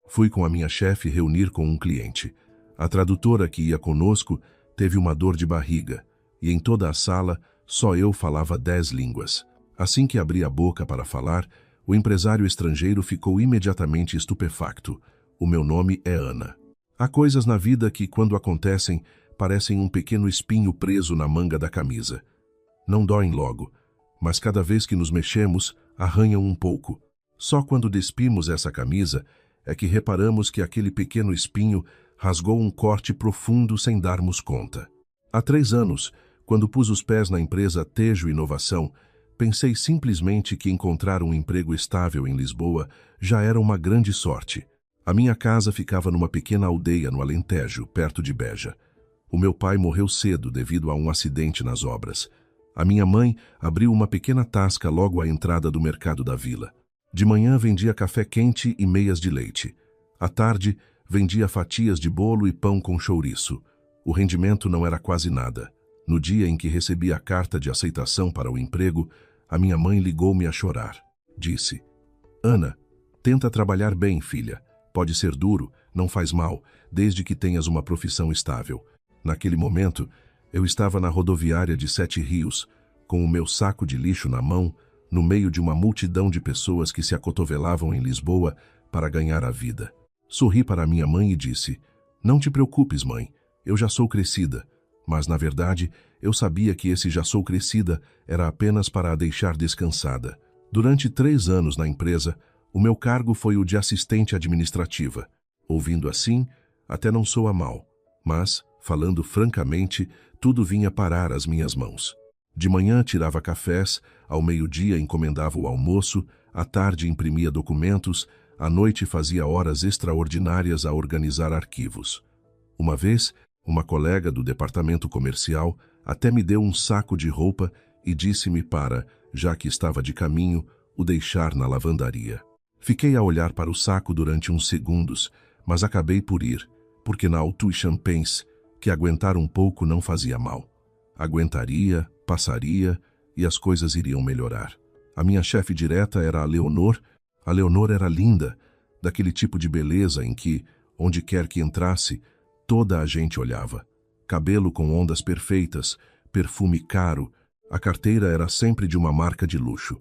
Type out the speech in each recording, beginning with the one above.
Fui com a minha chefe reunir com um cliente. A tradutora que ia conosco teve uma dor de barriga, e em toda a sala só eu falava 10 línguas. Assim que abri a boca para falar, o empresário estrangeiro ficou imediatamente estupefacto. O meu nome é Ana. Há coisas na vida que, quando acontecem, parecem um pequeno espinho preso na manga da camisa. Não doem logo, mas cada vez que nos mexemos, arranham um pouco. Só quando despimos essa camisa é que reparamos que aquele pequeno espinho rasgou um corte profundo sem darmos conta. Há 3 anos, quando pus os pés na empresa Tejo Inovação, pensei simplesmente que encontrar um emprego estável em Lisboa já era uma grande sorte. A minha casa ficava numa pequena aldeia no Alentejo, perto de Beja. O meu pai morreu cedo devido a um acidente nas obras. A minha mãe abriu uma pequena tasca logo à entrada do mercado da vila. De manhã vendia café quente e meias de leite. À tarde, vendia fatias de bolo e pão com chouriço. O rendimento não era quase nada. No dia em que recebi a carta de aceitação para o emprego, a minha mãe ligou-me a chorar. Disse: Ana, tenta trabalhar bem, filha. Pode ser duro, não faz mal, desde que tenhas uma profissão estável. Naquele momento, eu estava na rodoviária de 7 Rios, com o meu saco de lixo na mão, no meio de uma multidão de pessoas que se acotovelavam em Lisboa para ganhar a vida. Sorri para minha mãe e disse: Não te preocupes, mãe, eu já sou crescida. Mas, na verdade, eu sabia que esse já sou crescida era apenas para a deixar descansada. Durante 3 anos na empresa, o meu cargo foi o de assistente administrativa. Ouvindo assim, até não soa mal, mas, falando francamente, tudo vinha parar às minhas mãos. De manhã tirava cafés, ao meio-dia encomendava o almoço, à tarde imprimia documentos, à noite fazia horas extraordinárias a organizar arquivos. Uma vez, uma colega do departamento comercial até me deu um saco de roupa e disse-me para, já que estava de caminho, o deixar na lavandaria. Fiquei a olhar para o saco durante uns segundos, mas acabei por ir, porque na intuição pense que aguentar um pouco não fazia mal. Aguentaria, passaria e as coisas iriam melhorar. A minha chefe direta era a Leonor. A Leonor era linda, daquele tipo de beleza em que, onde quer que entrasse, toda a gente olhava. Cabelo com ondas perfeitas, perfume caro, a carteira era sempre de uma marca de luxo.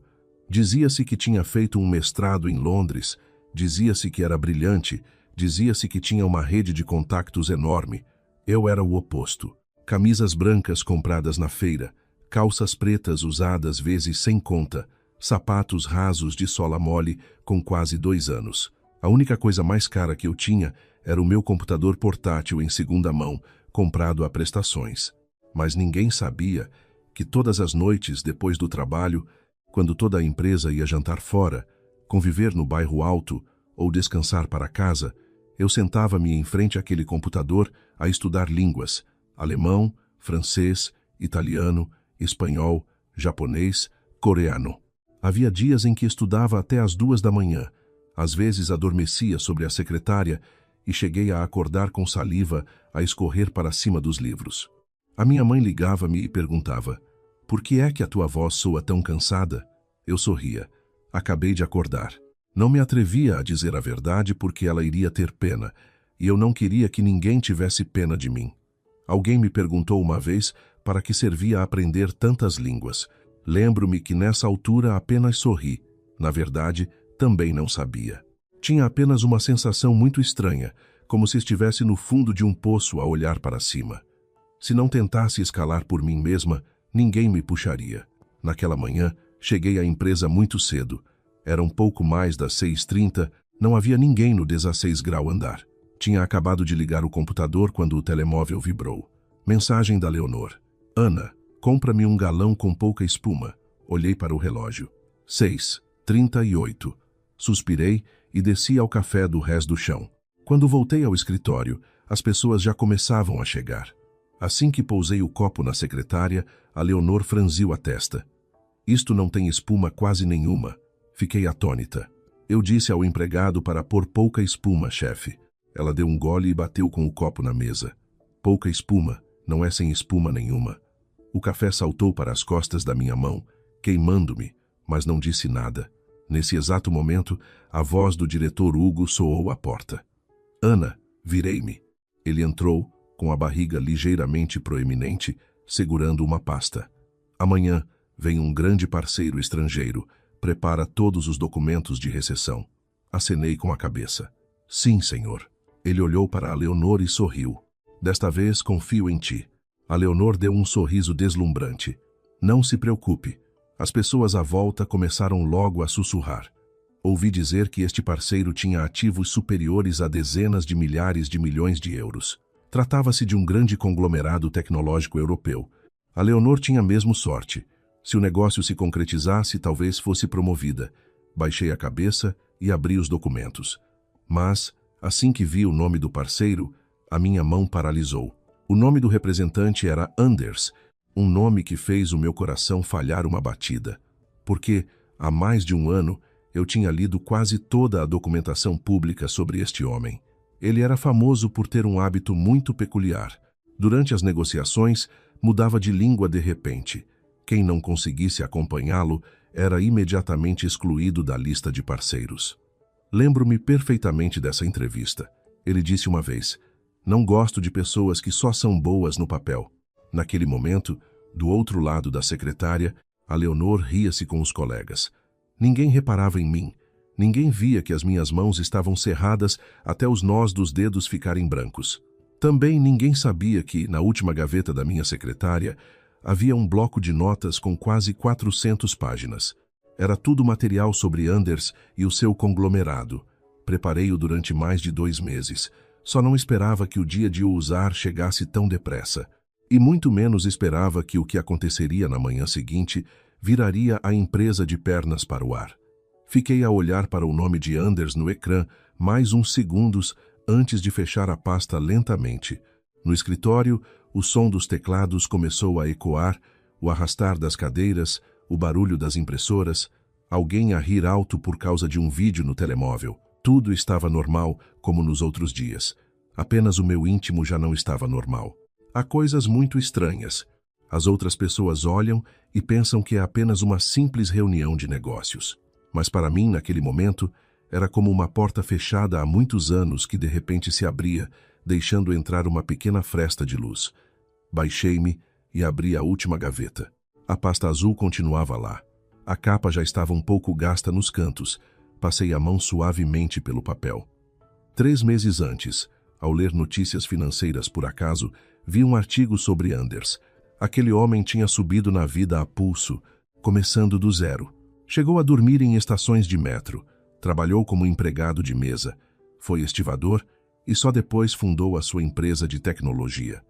Dizia-se que tinha feito um mestrado em Londres, dizia-se que era brilhante, dizia-se que tinha uma rede de contactos enorme. Eu era o oposto. Camisas brancas compradas na feira, calças pretas usadas vezes sem conta, sapatos rasos de sola mole com quase 2 anos. A única coisa mais cara que eu tinha era o meu computador portátil em segunda mão, comprado a prestações. Mas ninguém sabia que todas as noites depois do trabalho, quando toda a empresa ia jantar fora, conviver no bairro alto ou descansar para casa, eu sentava-me em frente àquele computador a estudar línguas: alemão, francês, italiano, espanhol, japonês, coreano. Havia dias em que estudava até às 2 da manhã. Às vezes adormecia sobre a secretária e cheguei a acordar com saliva a escorrer para cima dos livros. A minha mãe ligava-me e perguntava: Por que é que a tua voz soa tão cansada? Eu sorria. Acabei de acordar. Não me atrevia a dizer a verdade porque ela iria ter pena, e eu não queria que ninguém tivesse pena de mim. Alguém me perguntou uma vez para que servia aprender tantas línguas. Lembro-me que nessa altura apenas sorri. Na verdade, também não sabia. Tinha apenas uma sensação muito estranha, como se estivesse no fundo de um poço a olhar para cima. Se não tentasse escalar por mim mesma, ninguém me puxaria. Naquela manhã, cheguei à empresa muito cedo. Era um pouco mais das 6h30, não havia ninguém no 16 grau andar. Tinha acabado de ligar o computador quando o telemóvel vibrou. Mensagem da Leonor: Ana, compra-me um galão com pouca espuma. Olhei para o relógio. 6h38. Suspirei e desci ao café do Rés do Chão. Quando voltei ao escritório, as pessoas já começavam a chegar. Assim que pousei o copo na secretária, a Leonor franziu a testa. Isto não tem espuma quase nenhuma. Fiquei atônita. Eu disse ao empregado para pôr pouca espuma, chefe. Ela deu um gole e bateu com o copo na mesa. Pouca espuma, não é sem espuma nenhuma. O café saltou para as costas da minha mão, queimando-me, mas não disse nada. Nesse exato momento, a voz do diretor Hugo soou à porta. Ana, virei-me. Ele entrou, com a barriga ligeiramente proeminente, segurando uma pasta. Amanhã vem um grande parceiro estrangeiro. Prepara todos os documentos de recessão. Acenei com a cabeça. Sim, senhor. Ele olhou para a Leonor e sorriu. Desta vez confio em ti. A Leonor deu um sorriso deslumbrante. Não se preocupe. As pessoas à volta começaram logo a sussurrar. Ouvi dizer que este parceiro tinha ativos superiores a dezenas de milhares de milhões de euros. Tratava-se de um grande conglomerado tecnológico europeu. A Leonor tinha mesmo sorte. Se o negócio se concretizasse, talvez fosse promovida. Baixei a cabeça e abri os documentos. Mas, assim que vi o nome do parceiro, a minha mão paralisou. O nome do representante era Anders, um nome que fez o meu coração falhar uma batida. Porque, há mais de um ano, eu tinha lido quase toda a documentação pública sobre este homem. Ele era famoso por ter um hábito muito peculiar. Durante as negociações, mudava de língua de repente. Quem não conseguisse acompanhá-lo era imediatamente excluído da lista de parceiros. Lembro-me perfeitamente dessa entrevista. Ele disse uma vez, não gosto de pessoas que só são boas no papel. Naquele momento, do outro lado da secretária, a Leonor ria-se com os colegas. Ninguém reparava em mim. Ninguém via que as minhas mãos estavam cerradas até os nós dos dedos ficarem brancos. Também ninguém sabia que, na última gaveta da minha secretária, havia um bloco de notas com quase 400 páginas. Era tudo material sobre Anders e o seu conglomerado. Preparei-o durante mais de 2 meses. Só não esperava que o dia de o usar chegasse tão depressa. E muito menos esperava que o que aconteceria na manhã seguinte viraria a empresa de pernas para o ar. Fiquei a olhar para o nome de Anders no ecrã mais uns segundos antes de fechar a pasta lentamente. No escritório, o som dos teclados começou a ecoar, o arrastar das cadeiras, o barulho das impressoras, alguém a rir alto por causa de um vídeo no telemóvel. Tudo estava normal, como nos outros dias. Apenas o meu íntimo já não estava normal. Há coisas muito estranhas. As outras pessoas olham e pensam que é apenas uma simples reunião de negócios. Mas para mim, naquele momento, era como uma porta fechada há muitos anos que de repente se abria, deixando entrar uma pequena fresta de luz. Baixei-me e abri a última gaveta. A pasta azul continuava lá. A capa já estava um pouco gasta nos cantos. Passei a mão suavemente pelo papel. 3 meses antes, ao ler notícias financeiras por acaso, vi um artigo sobre Anders. Aquele homem tinha subido na vida a pulso, começando do zero. Chegou a dormir em estações de metro, trabalhou como empregado de mesa, foi estivador e só depois fundou a sua empresa de tecnologia.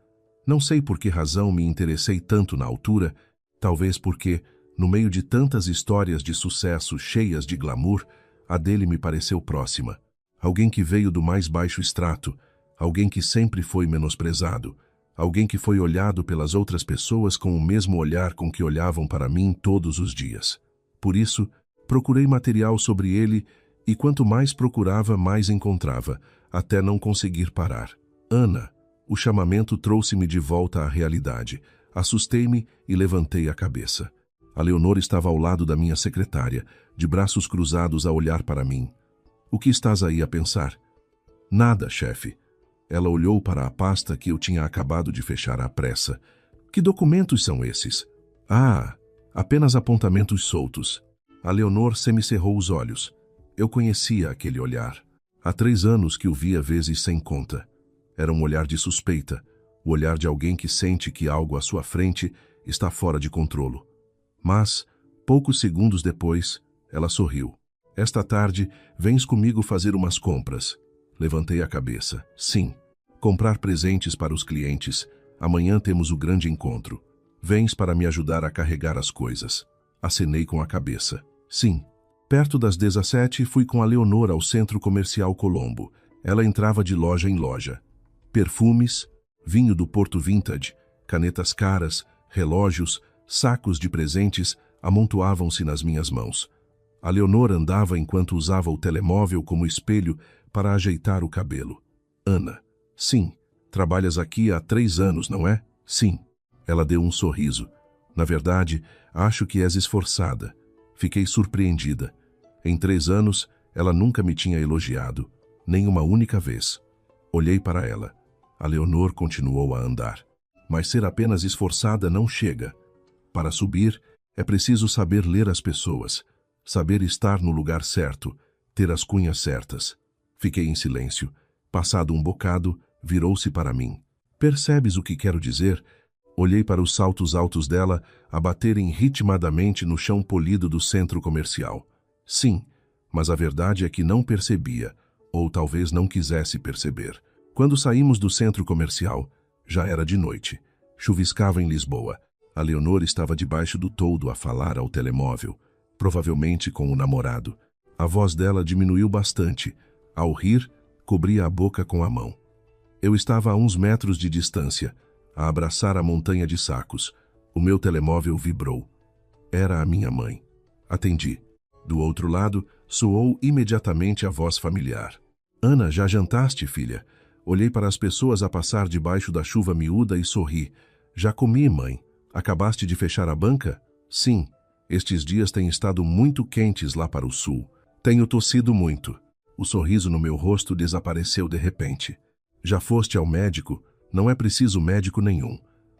Não sei por que razão me interessei tanto na altura, talvez porque, no meio de tantas histórias de sucesso cheias de glamour, a dele me pareceu próxima. Alguém que veio do mais baixo extrato, alguém que sempre foi menosprezado, alguém que foi olhado pelas outras pessoas com o mesmo olhar com que olhavam para mim todos os dias. Por isso, procurei material sobre ele e quanto mais procurava, mais encontrava, até não conseguir parar. Ana, o chamamento trouxe-me de volta à realidade. Assustei-me e levantei a cabeça. A Leonor estava ao lado da minha secretária, de braços cruzados a olhar para mim. O que estás aí a pensar? Nada, chefe. Ela olhou para a pasta que eu tinha acabado de fechar à pressa. Que documentos são esses? Ah, apenas apontamentos soltos. A Leonor semicerrou os olhos. Eu conhecia aquele olhar. Há 3 anos que o via vezes sem conta. Era um olhar de suspeita, o olhar de alguém que sente que algo à sua frente está fora de controle. Mas, poucos segundos depois, ela sorriu. Esta tarde, vens comigo fazer umas compras. Levantei a cabeça. Sim, comprar presentes para os clientes. Amanhã temos o grande encontro. Vens para me ajudar a carregar as coisas. Acenei com a cabeça. Sim. Perto das 17, fui com a Leonor ao Centro Comercial Colombo. Ela entrava de loja em loja. Perfumes, vinho do Porto Vintage, canetas caras, relógios, sacos de presentes amontoavam-se nas minhas mãos. A Leonor andava enquanto usava o telemóvel como espelho para ajeitar o cabelo. Ana. Sim. Trabalhas aqui há 3 anos, não é? Sim. Ela deu um sorriso. Na verdade, acho que és esforçada. Fiquei surpreendida. Em 3 anos, ela nunca me tinha elogiado, nem uma única vez. Olhei para ela. A Leonor continuou a andar. Mas ser apenas esforçada não chega. Para subir, é preciso saber ler as pessoas, saber estar no lugar certo, ter as cunhas certas. Fiquei em silêncio. Passado um bocado, virou-se para mim. Percebes o que quero dizer? Olhei para os saltos altos dela a baterem ritmadamente no chão polido do centro comercial. Sim, mas a verdade é que não percebia, ou talvez não quisesse perceber. Quando saímos do centro comercial, já era de noite. Chuviscava em Lisboa. A Leonor estava debaixo do toldo a falar ao telemóvel, provavelmente com o namorado. A voz dela diminuiu bastante. Ao rir, cobria a boca com a mão. Eu estava a uns metros de distância, a abraçar a montanha de sacos. O meu telemóvel vibrou. Era a minha mãe. Atendi. Do outro lado, soou imediatamente a voz familiar. Ana, já jantaste, filha? Olhei para as pessoas a passar debaixo da chuva miúda e sorri. Já comi, mãe. Acabaste de fechar a banca? Sim. Estes dias têm estado muito quentes lá para o sul. Tenho tossido muito. O sorriso no meu rosto desapareceu de repente. Já foste ao médico? Não é preciso médico nenhum.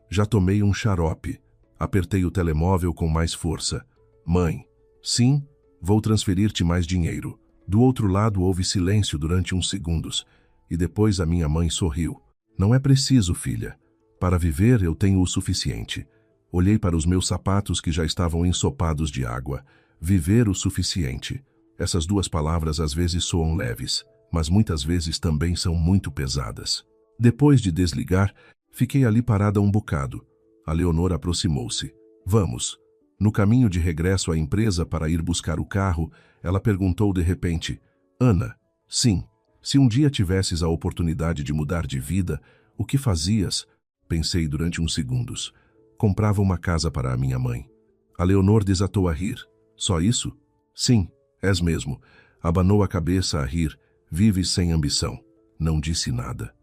Já tomei um xarope. Apertei o telemóvel com mais força. Mãe. Sim, vou transferir-te mais dinheiro. Do outro lado houve silêncio durante uns segundos. E depois a minha mãe sorriu. Não é preciso, filha. Para viver eu tenho o suficiente. Olhei para os meus sapatos que já estavam ensopados de água. Viver o suficiente. Essas duas palavras às vezes soam leves, mas muitas vezes também são muito pesadas. Depois de desligar, fiquei ali parada um bocado. A Leonor aproximou-se. Vamos. No caminho de regresso à empresa para ir buscar o carro, ela perguntou de repente, Ana, sim, se um dia tivesses a oportunidade de mudar de vida, o que fazias? Pensei durante uns segundos. Comprava uma casa para a minha mãe. A Leonor desatou a rir. Só isso? Sim, és mesmo. Abanou a cabeça a rir. Vives sem ambição. Não disse nada.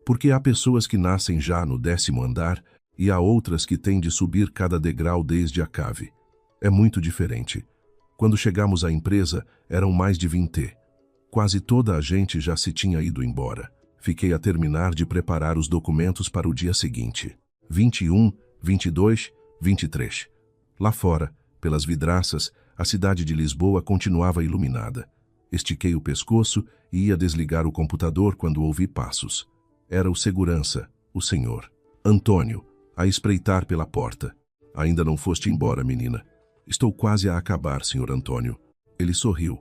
Porque há pessoas que nascem já no 10º andar e há outras que têm de subir cada degrau desde a cave. É muito diferente. Quando chegamos à empresa, eram mais de 20. Quase toda a gente já se tinha ido embora. Fiquei a terminar de preparar os documentos para o dia seguinte. 21, 22, 23. Lá fora, pelas vidraças, a cidade de Lisboa continuava iluminada. Estiquei o pescoço e ia desligar o computador quando ouvi passos. Era o segurança, o senhor. Antônio, a espreitar pela porta. Ainda não foste embora, menina. Estou quase a acabar, senhor Antônio. Ele sorriu.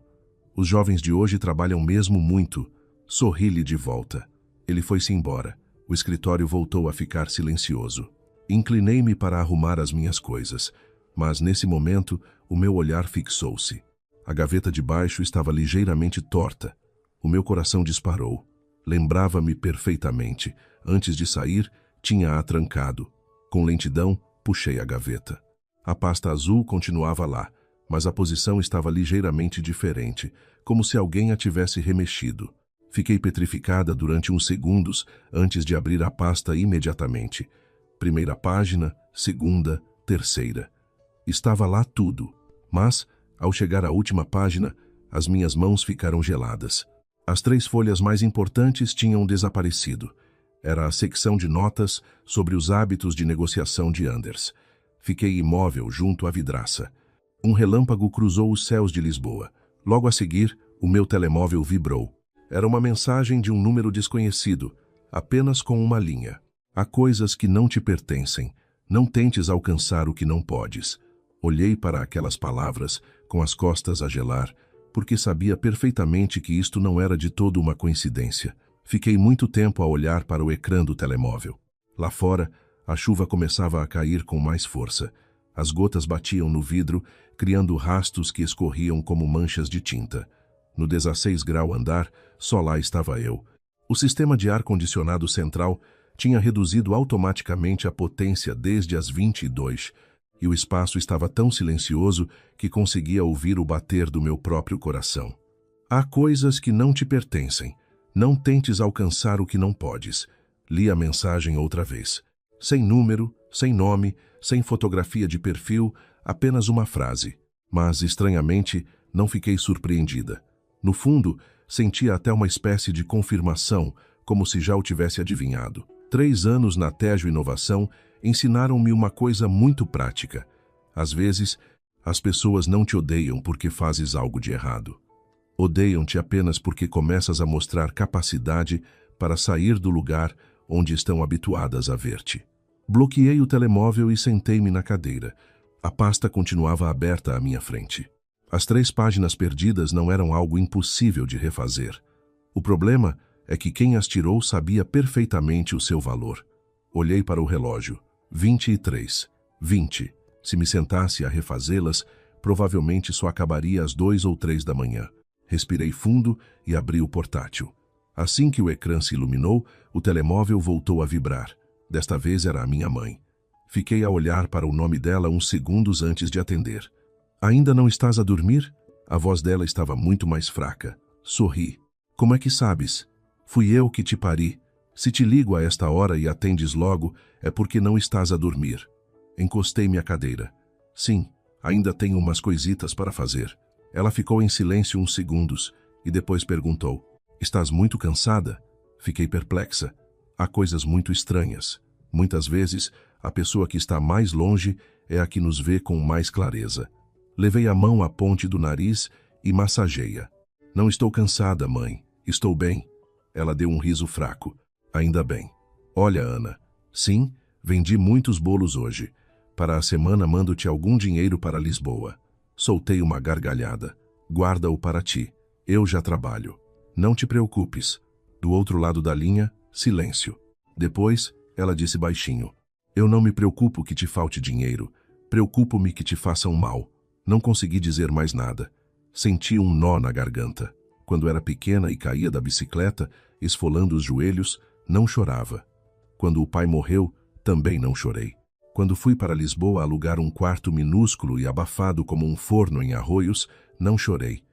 Os jovens de hoje trabalham mesmo muito. Sorri-lhe de volta. Ele foi-se embora. O escritório voltou a ficar silencioso. Inclinei-me para arrumar as minhas coisas, mas nesse momento o meu olhar fixou-se. A gaveta de baixo estava ligeiramente torta. O meu coração disparou. Lembrava-me perfeitamente. Antes de sair, tinha-a trancado. Com lentidão, puxei a gaveta. A pasta azul continuava lá, mas a posição estava ligeiramente diferente, como se alguém a tivesse remexido. Fiquei petrificada durante uns segundos antes de abrir a pasta imediatamente. Primeira página, segunda, terceira. Estava lá tudo, mas, ao chegar à última página, as minhas mãos ficaram geladas. As 3 folhas mais importantes tinham desaparecido. Era a secção de notas sobre os hábitos de negociação de Anders. Fiquei imóvel junto à vidraça. Um relâmpago cruzou os céus de Lisboa. Logo a seguir, o meu telemóvel vibrou. Era uma mensagem de um número desconhecido, apenas com uma linha. Há coisas que não te pertencem. Não tentes alcançar o que não podes. Olhei para aquelas palavras, com as costas a gelar, porque sabia perfeitamente que isto não era de todo uma coincidência. Fiquei muito tempo a olhar para o ecrã do telemóvel. Lá fora, a chuva começava a cair com mais força. As gotas batiam no vidro, criando rastos que escorriam como manchas de tinta. No 16º andar, só lá estava eu. O sistema de ar-condicionado central tinha reduzido automaticamente a potência desde as 22, e o espaço estava tão silencioso que conseguia ouvir o bater do meu próprio coração. Há coisas que não te pertencem. Não tentes alcançar o que não podes. Li a mensagem outra vez. Sem número, sem nome, sem fotografia de perfil, apenas uma frase. Mas, estranhamente, Não fiquei surpreendida. No fundo, sentia até uma espécie de confirmação, como se já o tivesse adivinhado. 3 anos na Tejo Inovação ensinaram-me uma coisa muito prática. Às vezes, as pessoas não te odeiam porque fazes algo de errado. Odeiam-te apenas porque começas a mostrar capacidade para sair do lugar onde estão habituadas a ver-te. Bloqueei o telemóvel e sentei-me na cadeira. A pasta continuava aberta à minha frente. As 3 páginas perdidas não eram algo impossível de refazer. O problema é que quem as tirou sabia perfeitamente o seu valor. Olhei para o relógio. 23. 20. Se me sentasse a refazê-las, provavelmente só acabaria às 2 ou 3 da manhã. Respirei fundo e abri o portátil. Assim que o ecrã se iluminou, o telemóvel voltou a vibrar. Desta vez era a minha mãe. Fiquei a olhar para o nome dela uns segundos antes de atender. Ainda não estás a dormir? A voz dela estava muito mais fraca. Sorri. Como é que sabes? Fui eu que te pari. Se te ligo a esta hora e atendes logo, é porque não estás a dormir. Encostei-me à cadeira. Sim, ainda tenho umas coisitas para fazer. Ela ficou em silêncio uns segundos e depois perguntou: estás muito cansada? Fiquei perplexa. Há coisas muito estranhas. Muitas vezes, a pessoa que está mais longe é a que nos vê com mais clareza. Levei a mão à ponte do nariz e massageia. Não estou cansada, mãe. Estou bem. Ela deu um riso fraco. Ainda bem. Olha, Ana. Sim, vendi muitos bolos hoje. Para a semana mando-te algum dinheiro para Lisboa. Soltei uma gargalhada. Guarda-o para ti. Eu já trabalho. Não te preocupes. Do outro lado da linha, silêncio. Depois, ela disse baixinho: eu não me preocupo que te falte dinheiro. Preocupo-me que te façam mal. Não consegui dizer mais nada. Senti um nó na garganta. Quando era pequena e caía da bicicleta, esfolando os joelhos, não chorava. Quando o pai morreu, também não chorei. Quando fui para Lisboa alugar um quarto minúsculo e abafado como um forno em Arroios, não chorei.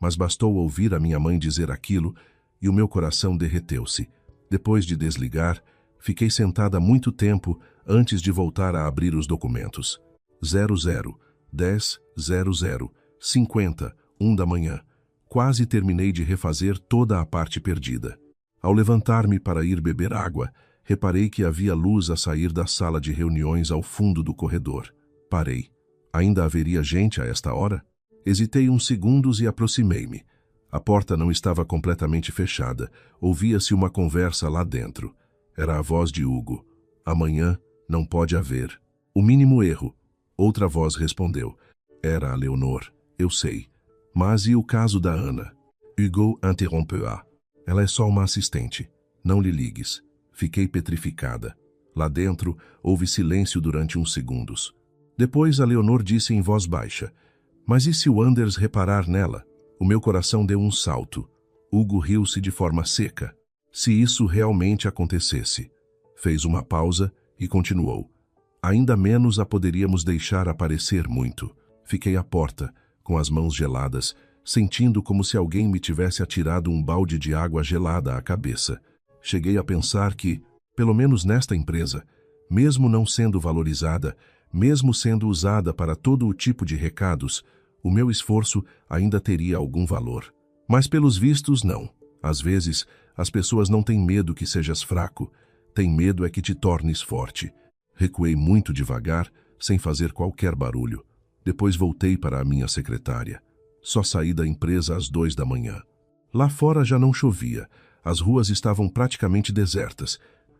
Mas bastou ouvir a minha mãe dizer aquilo e o meu coração derreteu-se. Depois de desligar, fiquei sentada muito tempo antes de voltar a abrir os documentos. 00, 10, 00, 50, 1 da manhã. Quase terminei de refazer toda a parte perdida. Ao levantar-me para ir beber água, reparei que havia luz a sair da sala de reuniões ao fundo do corredor. Parei. Ainda haveria gente a esta hora? Hesitei uns segundos e aproximei-me. A porta não estava completamente fechada. Ouvia-se uma conversa lá dentro. Era a voz de Hugo. Amanhã não pode haver. O mínimo erro. Outra voz respondeu. Era a Leonor. Eu sei. Mas e o caso da Ana? Hugo interrompeu-a. Ela é só uma assistente. Não lhe ligues. Fiquei petrificada. Lá dentro, houve silêncio durante uns segundos. Depois a Leonor disse em voz baixa: mas e se o Anders reparar nela? O meu coração deu um salto. Hugo riu-se de forma seca. Se isso realmente acontecesse. Fez uma pausa e continuou. Ainda menos a poderíamos deixar aparecer muito. Fiquei à porta, com as mãos geladas, sentindo como se alguém me tivesse atirado um balde de água gelada à cabeça. Cheguei a pensar que, pelo menos nesta empresa, mesmo não sendo valorizada, mesmo sendo usada para todo o tipo de recados, o meu esforço ainda teria algum valor. Mas pelos vistos, não. Às vezes, as pessoas não têm medo que sejas fraco, têm medo é que te tornes forte. Recuei muito devagar, sem fazer qualquer barulho. Depois voltei para a minha secretária. Só saí da empresa às 2 da manhã. Lá fora já não chovia. As ruas estavam praticamente desertas.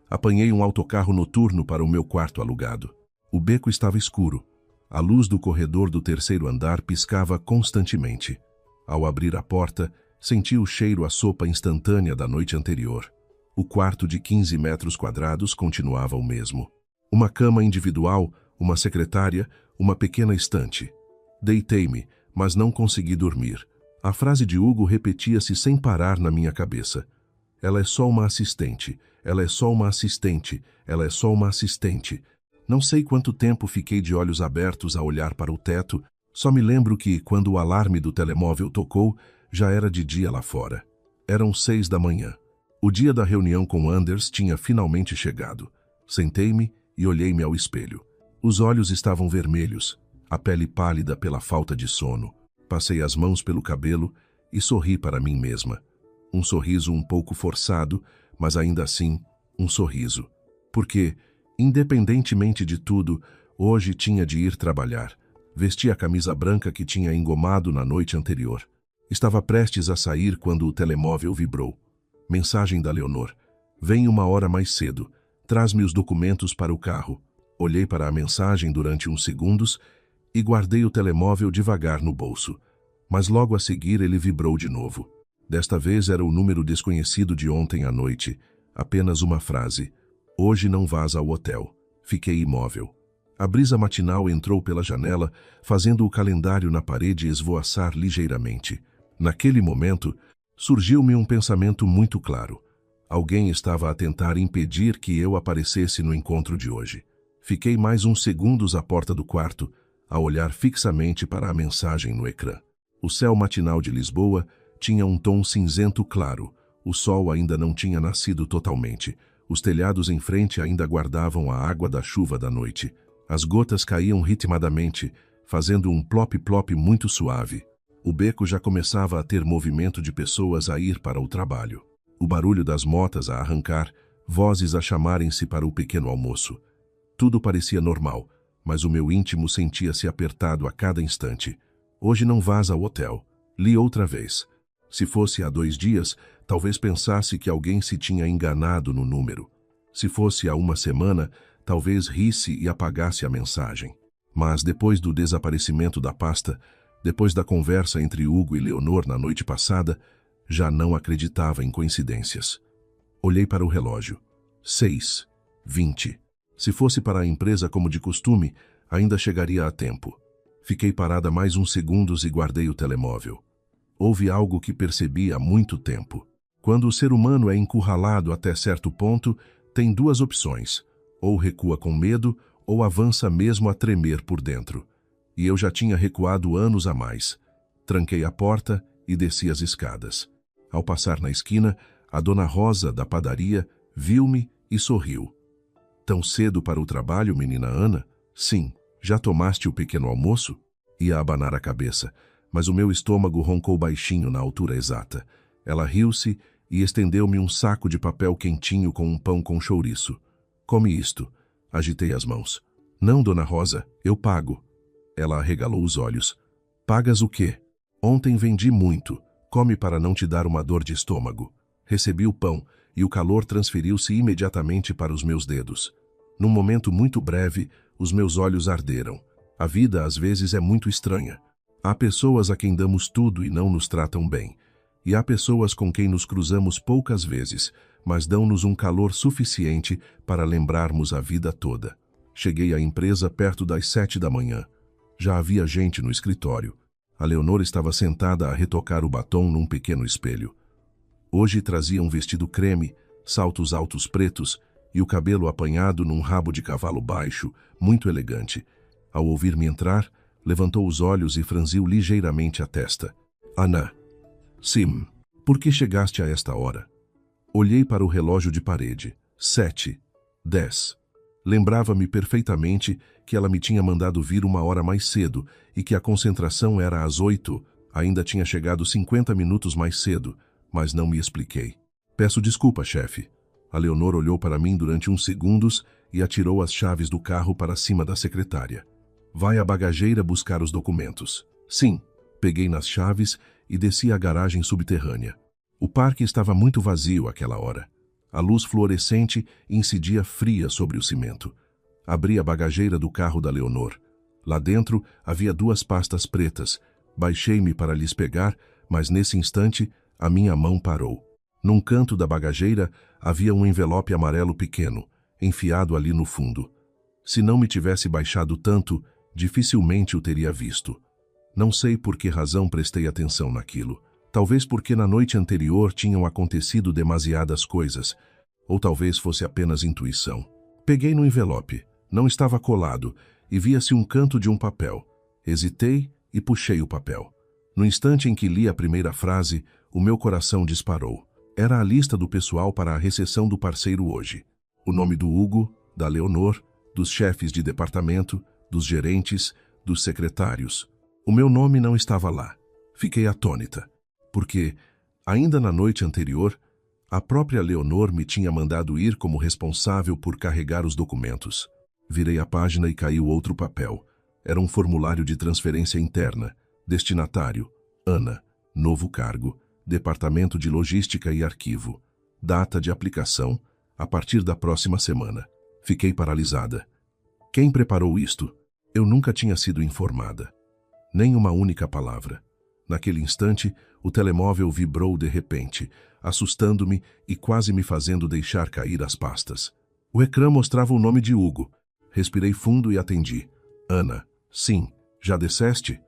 Apanhei um autocarro noturno para o meu quarto alugado. O beco estava escuro. A luz do corredor do 3º andar piscava constantemente. Ao abrir a porta, senti o cheiro à sopa instantânea da noite anterior. O quarto de 15 metros quadrados continuava o mesmo. Uma cama individual, uma secretária, uma pequena estante. Deitei-me, mas não consegui dormir. A frase de Hugo repetia-se sem parar na minha cabeça. Ela é só uma assistente, ela é só uma assistente, ela é só uma assistente. Não sei quanto tempo fiquei de olhos abertos a olhar para o teto, só me lembro que, quando o alarme do telemóvel tocou, já era de dia lá fora. Eram 6 da manhã. O dia da reunião com Anders tinha finalmente chegado. Sentei-me e olhei-me ao espelho. Os olhos estavam vermelhos, a pele pálida pela falta de sono. Passei as mãos pelo cabelo e sorri para mim mesma. Um sorriso um pouco forçado, mas ainda assim, um sorriso. Porque, independentemente de tudo, hoje tinha de ir trabalhar. Vesti a camisa branca que tinha engomado na noite anterior. Estava prestes a sair quando o telemóvel vibrou. Mensagem da Leonor. Vem 1 hora mais cedo. Traz-me os documentos para o carro. Olhei para a mensagem durante uns segundos e guardei o telemóvel devagar no bolso. Mas logo a seguir ele vibrou de novo. Desta vez era o número desconhecido de ontem à noite. Apenas uma frase. Hoje não vás ao hotel. Fiquei imóvel. A brisa matinal entrou pela janela, fazendo o calendário na parede esvoaçar ligeiramente. Naquele momento, surgiu-me um pensamento muito claro. Alguém estava a tentar impedir que eu aparecesse no encontro de hoje. Fiquei mais uns segundos à porta do quarto, a olhar fixamente para a mensagem no ecrã. O céu matinal de Lisboa tinha um tom cinzento claro. O sol ainda não tinha nascido totalmente. Os telhados em frente ainda guardavam a água da chuva da noite. As gotas caíam ritmadamente, fazendo um plop-plop muito suave. O beco já começava a ter movimento de pessoas a ir para o trabalho. O barulho das motas a arrancar, vozes a chamarem-se para o pequeno almoço. Tudo parecia normal, mas o meu íntimo sentia-se apertado a cada instante. Hoje não vás ao hotel. Li outra vez. Se fosse há 2 dias, talvez pensasse que alguém se tinha enganado no número. Se fosse há 1 semana, talvez risse e apagasse a mensagem. Mas depois do desaparecimento da pasta, depois da conversa entre Hugo e Leonor na noite passada, já não acreditava em coincidências. Olhei para o relógio. 6h20. Se fosse para a empresa como de costume, ainda chegaria a tempo. Fiquei parada mais uns segundos e guardei o telemóvel. Houve algo que percebi há muito tempo. Quando o ser humano é encurralado até certo ponto, tem 2 opções. Ou recua com medo, ou avança mesmo a tremer por dentro. E eu já tinha recuado anos a mais. Tranquei a porta e desci as escadas. Ao passar na esquina, a dona Rosa, da padaria, viu-me e sorriu. Tão cedo para o trabalho, menina Ana? Sim. Já tomaste o pequeno almoço? Ia abanar a cabeça, mas o meu estômago roncou baixinho na altura exata. Ela riu-se e estendeu-me um saco de papel quentinho com um pão com chouriço. Come isto. Agitei as mãos. Não, dona Rosa, eu pago. Ela arregalou os olhos. Pagas o quê? Ontem vendi muito. Come para não te dar uma dor de estômago. Recebi o pão e o calor transferiu-se imediatamente para os meus dedos. Num momento muito breve, os meus olhos arderam. A vida às vezes é muito estranha. Há pessoas a quem damos tudo e não nos tratam bem. E há pessoas com quem nos cruzamos poucas vezes, mas dão-nos um calor suficiente para lembrarmos a vida toda. Cheguei à empresa perto das 7 da manhã. Já havia gente no escritório. A Leonor estava sentada a retocar o batom num pequeno espelho. Hoje trazia um vestido creme, saltos altos pretos e o cabelo apanhado num rabo de cavalo baixo, muito elegante. Ao ouvir-me entrar, levantou os olhos e franziu ligeiramente a testa. Ana. Sim. Por que chegaste a esta hora? Olhei para o relógio de parede. 7h10. Lembrava-me perfeitamente que ela me tinha mandado vir 1 hora mais cedo e que a concentração era às 8. Ainda tinha chegado 50 minutos mais cedo, mas não me expliquei. Peço desculpa, chefe. A Leonor olhou para mim durante uns segundos e atirou as chaves do carro para cima da secretária. Vai à bagageira buscar os documentos. Sim. Peguei nas chaves e desci à garagem subterrânea. O parque estava muito vazio àquela hora. A luz fluorescente incidia fria sobre o cimento. Abri a bagageira do carro da Leonor. Lá dentro havia 2 pastas pretas. Baixei-me para lhes pegar, mas nesse instante a minha mão parou. Num canto da bagageira havia um envelope amarelo pequeno, enfiado ali no fundo. Se não me tivesse baixado tanto, dificilmente o teria visto. Não sei por que razão prestei atenção naquilo. Talvez porque na noite anterior tinham acontecido demasiadas coisas, ou talvez fosse apenas intuição. Peguei no envelope. Não estava colado, e via-se um canto de um papel. Hesitei e puxei o papel. No instante em que li a primeira frase, o meu coração disparou. Era a lista do pessoal para a recepção do parceiro hoje. O nome do Hugo, da Leonor, dos chefes de departamento, dos gerentes, dos secretários. O meu nome não estava lá. Fiquei atônita, porque, ainda na noite anterior, a própria Leonor me tinha mandado ir como responsável por carregar os documentos. Virei a página e caiu outro papel. Era um formulário de transferência interna. Destinatário: Ana. Novo cargo: Departamento de Logística e Arquivo. Data de aplicação: a partir da próxima semana. Fiquei paralisada. Quem preparou isto? Eu nunca tinha sido informada. Nem uma única palavra. Naquele instante, o telemóvel vibrou de repente, assustando-me e quase me fazendo deixar cair as pastas. O ecrã mostrava o nome de Hugo. Respirei fundo e atendi. Ana. Sim. Já disseste?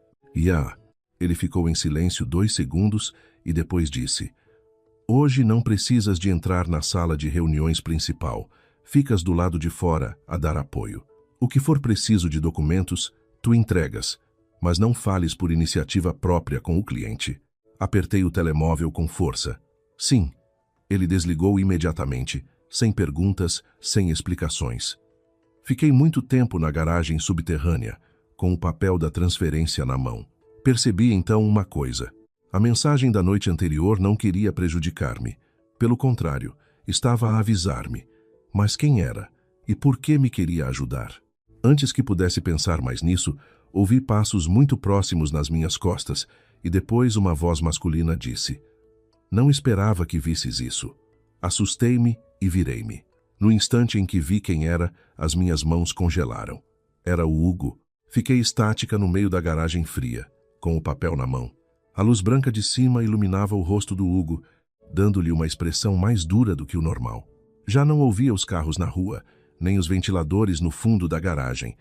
Ele ficou em silêncio 2 segundos e depois disse: Hoje não precisas de entrar na sala de reuniões principal. Ficas do lado de fora a dar apoio. O que for preciso de documentos, tu entregas, mas não fales por iniciativa própria com o cliente. Apertei o telemóvel com força. Sim. Ele desligou imediatamente, sem perguntas, sem explicações. Fiquei muito tempo na garagem subterrânea, com o papel da transferência na mão. Percebi então uma coisa. A mensagem da noite anterior não queria prejudicar-me. Pelo contrário, estava a avisar-me. Mas quem era? E por que me queria ajudar? Antes que pudesse pensar mais nisso, ouvi passos muito próximos nas minhas costas e depois uma voz masculina disse: Não esperava que visses isso. Assustei-me e virei-me. No instante em que vi quem era, as minhas mãos congelaram. Era o Hugo. Fiquei estática no meio da garagem fria, com o papel na mão. A luz branca de cima iluminava o rosto do Hugo, dando-lhe uma expressão mais dura do que o normal. Já não ouvia os carros na rua, nem os ventiladores no fundo da garagem.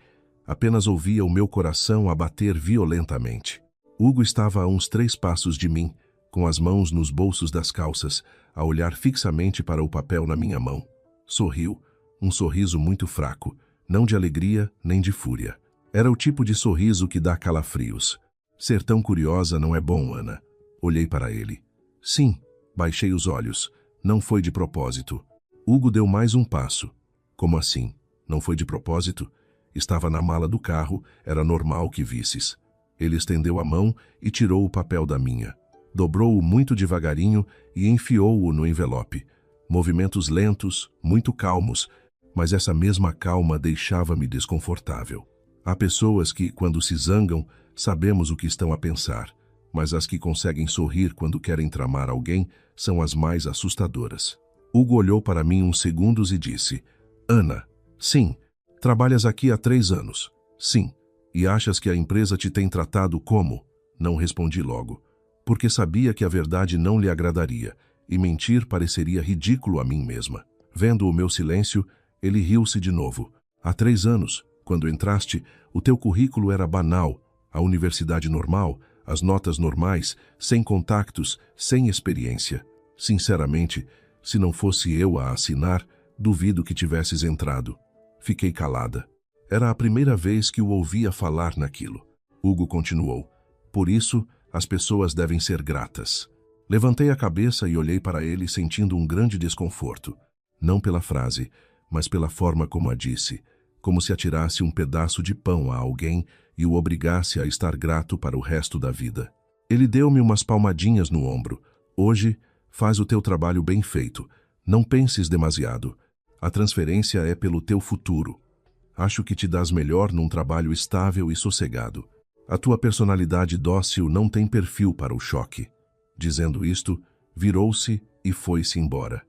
Apenas ouvia o meu coração a bater violentamente. Hugo estava a uns 3 passos de mim, com as mãos nos bolsos das calças, a olhar fixamente para o papel na minha mão. Sorriu, um sorriso muito fraco, não de alegria nem de fúria. Era o tipo de sorriso que dá calafrios. Ser tão curiosa não é bom, Ana. Olhei para ele. Sim, baixei os olhos. Não foi de propósito. Hugo deu mais um passo. Como assim? Não foi de propósito? Estava na mala do carro, era normal que visses. Ele estendeu a mão e tirou o papel da minha. Dobrou-o muito devagarinho e enfiou-o no envelope. Movimentos lentos, muito calmos, mas essa mesma calma deixava-me desconfortável. Há pessoas que, quando se zangam, sabemos o que estão a pensar, mas as que conseguem sorrir quando querem tramar alguém são as mais assustadoras. Hugo olhou para mim uns segundos e disse: Ana, sim, trabalhas aqui há 3 anos. Sim. E achas que a empresa te tem tratado como? Não respondi logo, porque sabia que a verdade não lhe agradaria, e mentir pareceria ridículo a mim mesma. Vendo o meu silêncio, ele riu-se de novo. Há 3 anos, quando entraste, o teu currículo era banal, a universidade normal, as notas normais, sem contactos, sem experiência. Sinceramente, se não fosse eu a assinar, duvido que tivesses entrado. Fiquei calada. Era a primeira vez que o ouvia falar naquilo. Hugo continuou: Por isso, as pessoas devem ser gratas. Levantei a cabeça e olhei para ele sentindo um grande desconforto. Não pela frase, mas pela forma como a disse, como se atirasse um pedaço de pão a alguém e o obrigasse a estar grato para o resto da vida. Ele deu-me umas palmadinhas no ombro. Hoje, faz o teu trabalho bem feito. Não penses demasiado. A transferência é pelo teu futuro. Acho que te dás melhor num trabalho estável e sossegado. A tua personalidade dócil não tem perfil para o choque. Dizendo isto, virou-se e foi-se embora.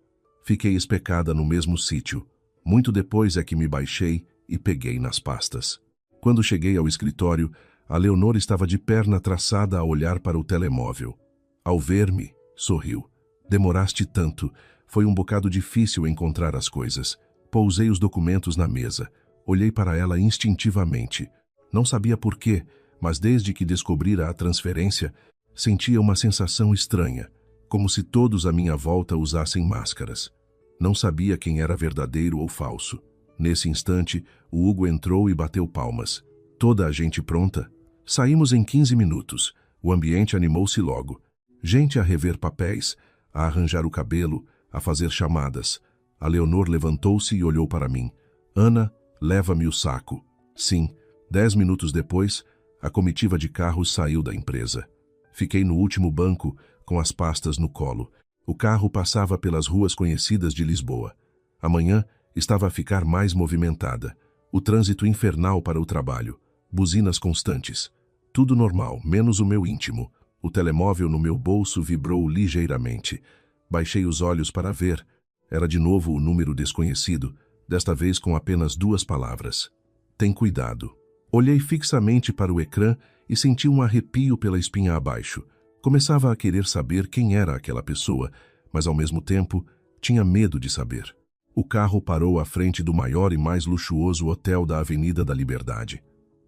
Fiquei especada no mesmo sítio. Muito depois é que me baixei e peguei nas pastas. Quando cheguei ao escritório, a Leonor estava de perna traçada a olhar para o telemóvel. Ao ver-me, sorriu. Demoraste tanto. Foi um bocado difícil encontrar as coisas. Pousei os documentos na mesa. Olhei para ela instintivamente. Não sabia por quê, mas desde que descobrira a transferência, sentia uma sensação estranha, como se todos à minha volta usassem máscaras. Não sabia quem era verdadeiro ou falso. Nesse instante, o Hugo entrou e bateu palmas. Toda a gente pronta? Saímos em 15 minutos. O ambiente animou-se logo. Gente a rever papéis, a arranjar o cabelo, a fazer chamadas. A Leonor levantou-se e olhou para mim. Ana, leva-me o saco. Sim, 10 minutos depois, a comitiva de carros saiu da empresa. Fiquei no último banco, com as pastas no colo. O carro passava pelas ruas conhecidas de Lisboa. A manhã estava a ficar mais movimentada. O trânsito infernal para o trabalho. Buzinas constantes. Tudo normal, menos o meu íntimo. O telemóvel no meu bolso vibrou ligeiramente. Baixei os olhos para ver. Era de novo o número desconhecido, desta vez com apenas 2 palavras. Tem cuidado. Olhei fixamente para o ecrã e senti um arrepio pela espinha abaixo. Começava a querer saber quem era aquela pessoa, mas ao mesmo tempo tinha medo de saber. O carro parou à frente do maior e mais luxuoso hotel da Avenida da Liberdade.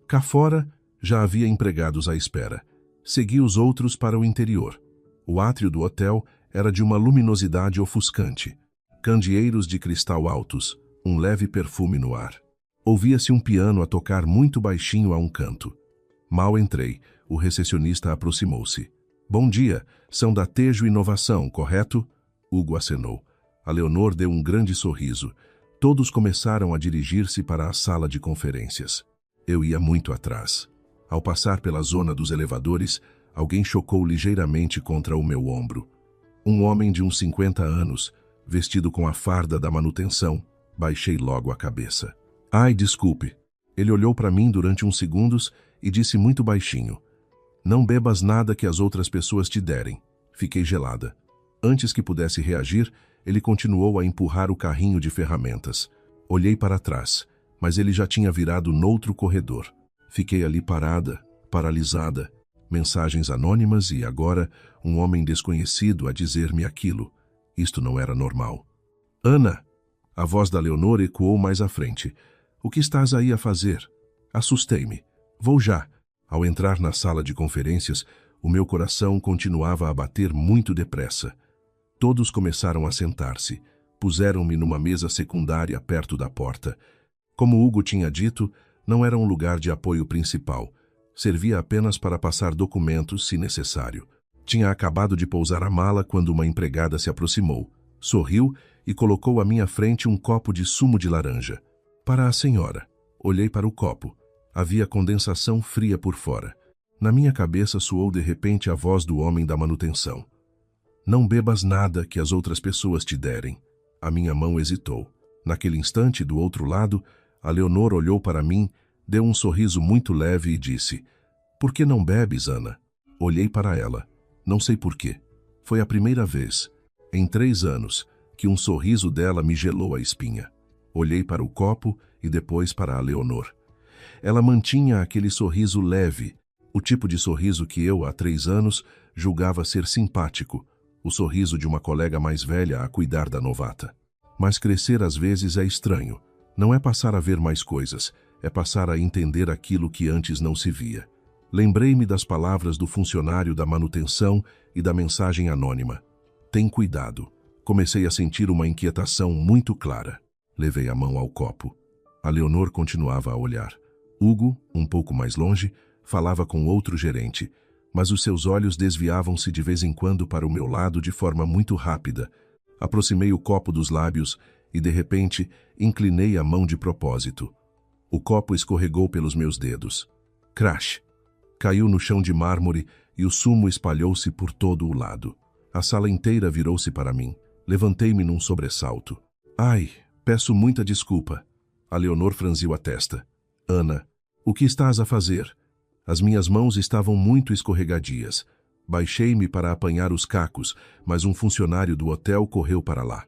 Cá fora já havia empregados à espera. Segui os outros para o interior. O átrio do hotel era de uma luminosidade ofuscante. Candeeiros de cristal altos, um leve perfume no ar. Ouvia-se um piano a tocar muito baixinho a um canto. Mal entrei, o recepcionista aproximou-se. Bom dia, são da Tejo Inovação, correto? Hugo acenou. A Leonor deu um grande sorriso. Todos começaram a dirigir-se para a sala de conferências. Eu ia muito atrás. Ao passar pela zona dos elevadores, alguém chocou ligeiramente contra o meu ombro. Um homem de uns 50 anos, vestido com a farda da manutenção. Baixei logo a cabeça. Ai, desculpe. Ele olhou para mim durante uns segundos e disse muito baixinho. Não bebas nada que as outras pessoas te derem. Fiquei gelada. Antes que pudesse reagir, ele continuou a empurrar o carrinho de ferramentas. Olhei para trás, mas ele já tinha virado noutro corredor. Fiquei ali parada, paralisada. Mensagens anônimas e agora um homem desconhecido a dizer-me aquilo. Isto não era normal. Ana! A voz da Leonor ecoou mais à frente. O que estás aí a fazer? Assustei-me. Vou já. Ao entrar na sala de conferências, o meu coração continuava a bater muito depressa. Todos começaram a sentar-se. Puseram-me numa mesa secundária perto da porta. Como Hugo tinha dito, não era um lugar de apoio principal. Servia apenas para passar documentos, se necessário. Tinha acabado de pousar a mala quando uma empregada se aproximou, sorriu e colocou à minha frente um copo de sumo de laranja. Para a senhora. Olhei para o copo. Havia condensação fria por fora. Na minha cabeça soou de repente a voz do homem da manutenção. Não bebas nada que as outras pessoas te derem. A minha mão hesitou. Naquele instante, do outro lado, a Leonor olhou para mim, deu um sorriso muito leve e disse: Por que não bebes, Ana? Olhei para ela. Não sei por quê. Foi a primeira vez, em 3 anos, que um sorriso dela me gelou a espinha. Olhei para o copo e depois para a Leonor. Ela mantinha aquele sorriso leve, o tipo de sorriso que eu, há 3 anos, julgava ser simpático, o sorriso de uma colega mais velha a cuidar da novata. Mas crescer às vezes é estranho. Não é passar a ver mais coisas, é passar a entender aquilo que antes não se via. Lembrei-me das palavras do funcionário da manutenção e da mensagem anônima. Tem cuidado. Comecei a sentir uma inquietação muito clara. Levei a mão ao copo. A Leonor continuava a olhar. Hugo, um pouco mais longe, falava com outro gerente, mas os seus olhos desviavam-se de vez em quando para o meu lado de forma muito rápida. Aproximei o copo dos lábios e, de repente, inclinei a mão de propósito. O copo escorregou pelos meus dedos. Crash! Caiu no chão de mármore e o sumo espalhou-se por todo o lado. A sala inteira virou-se para mim. Levantei-me num sobressalto. Ai, peço muita desculpa. A Leonor franziu a testa. Ana, o que estás a fazer? As minhas mãos estavam muito escorregadias. Baixei-me para apanhar os cacos, mas um funcionário do hotel correu para lá.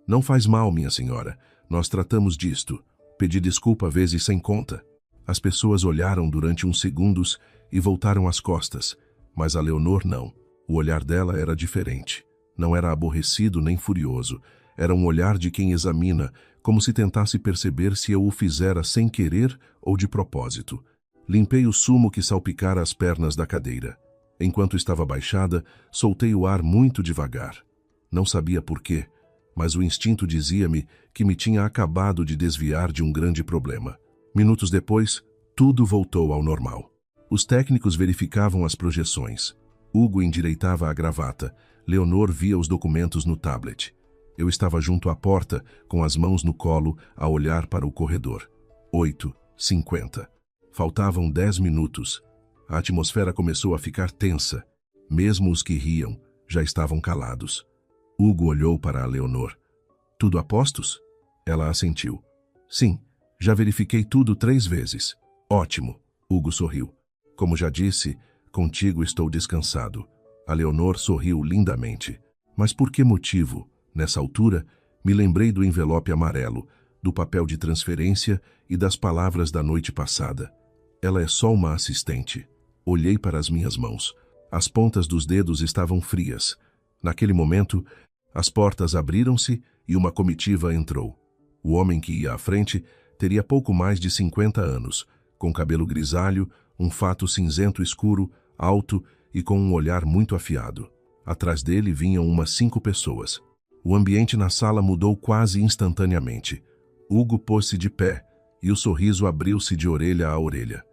Não faz mal, minha senhora. Nós tratamos disto. Pedi desculpa vezes sem conta. As pessoas olharam durante uns segundos e voltaram as costas, mas a Leonor não. O olhar dela era diferente. Não era aborrecido nem furioso. Era um olhar de quem examina, como se tentasse perceber se eu o fizera sem querer ou de propósito. Limpei o sumo que salpicara as pernas da cadeira. Enquanto estava baixada, soltei o ar muito devagar. Não sabia por quê, mas o instinto dizia-me que me tinha acabado de desviar de um grande problema. Minutos depois, tudo voltou ao normal. Os técnicos verificavam as projeções. Hugo endireitava a gravata. Leonor via os documentos no tablet. Eu estava junto à porta, com as mãos no colo, a olhar para o corredor. 8:50. Faltavam 10 minutos. A atmosfera começou a ficar tensa. Mesmo os que riam já estavam calados. Hugo olhou para a Leonor. Tudo a postos? Ela assentiu. Sim, já verifiquei tudo 3 vezes. Ótimo, Hugo sorriu. Como já disse, contigo estou descansado. A Leonor sorriu lindamente. Mas por que motivo? Nessa altura, me lembrei do envelope amarelo, do papel de transferência e das palavras da noite passada. Ela é só uma assistente. Olhei para as minhas mãos. As pontas dos dedos estavam frias. Naquele momento, as portas abriram-se e uma comitiva entrou. O homem que ia à frente teria pouco mais de 50 anos, com cabelo grisalho, um fato cinzento escuro, alto e com um olhar muito afiado. Atrás dele vinham umas 5 pessoas. O ambiente na sala mudou quase instantaneamente. Hugo pôs-se de pé e o sorriso abriu-se de orelha a orelha.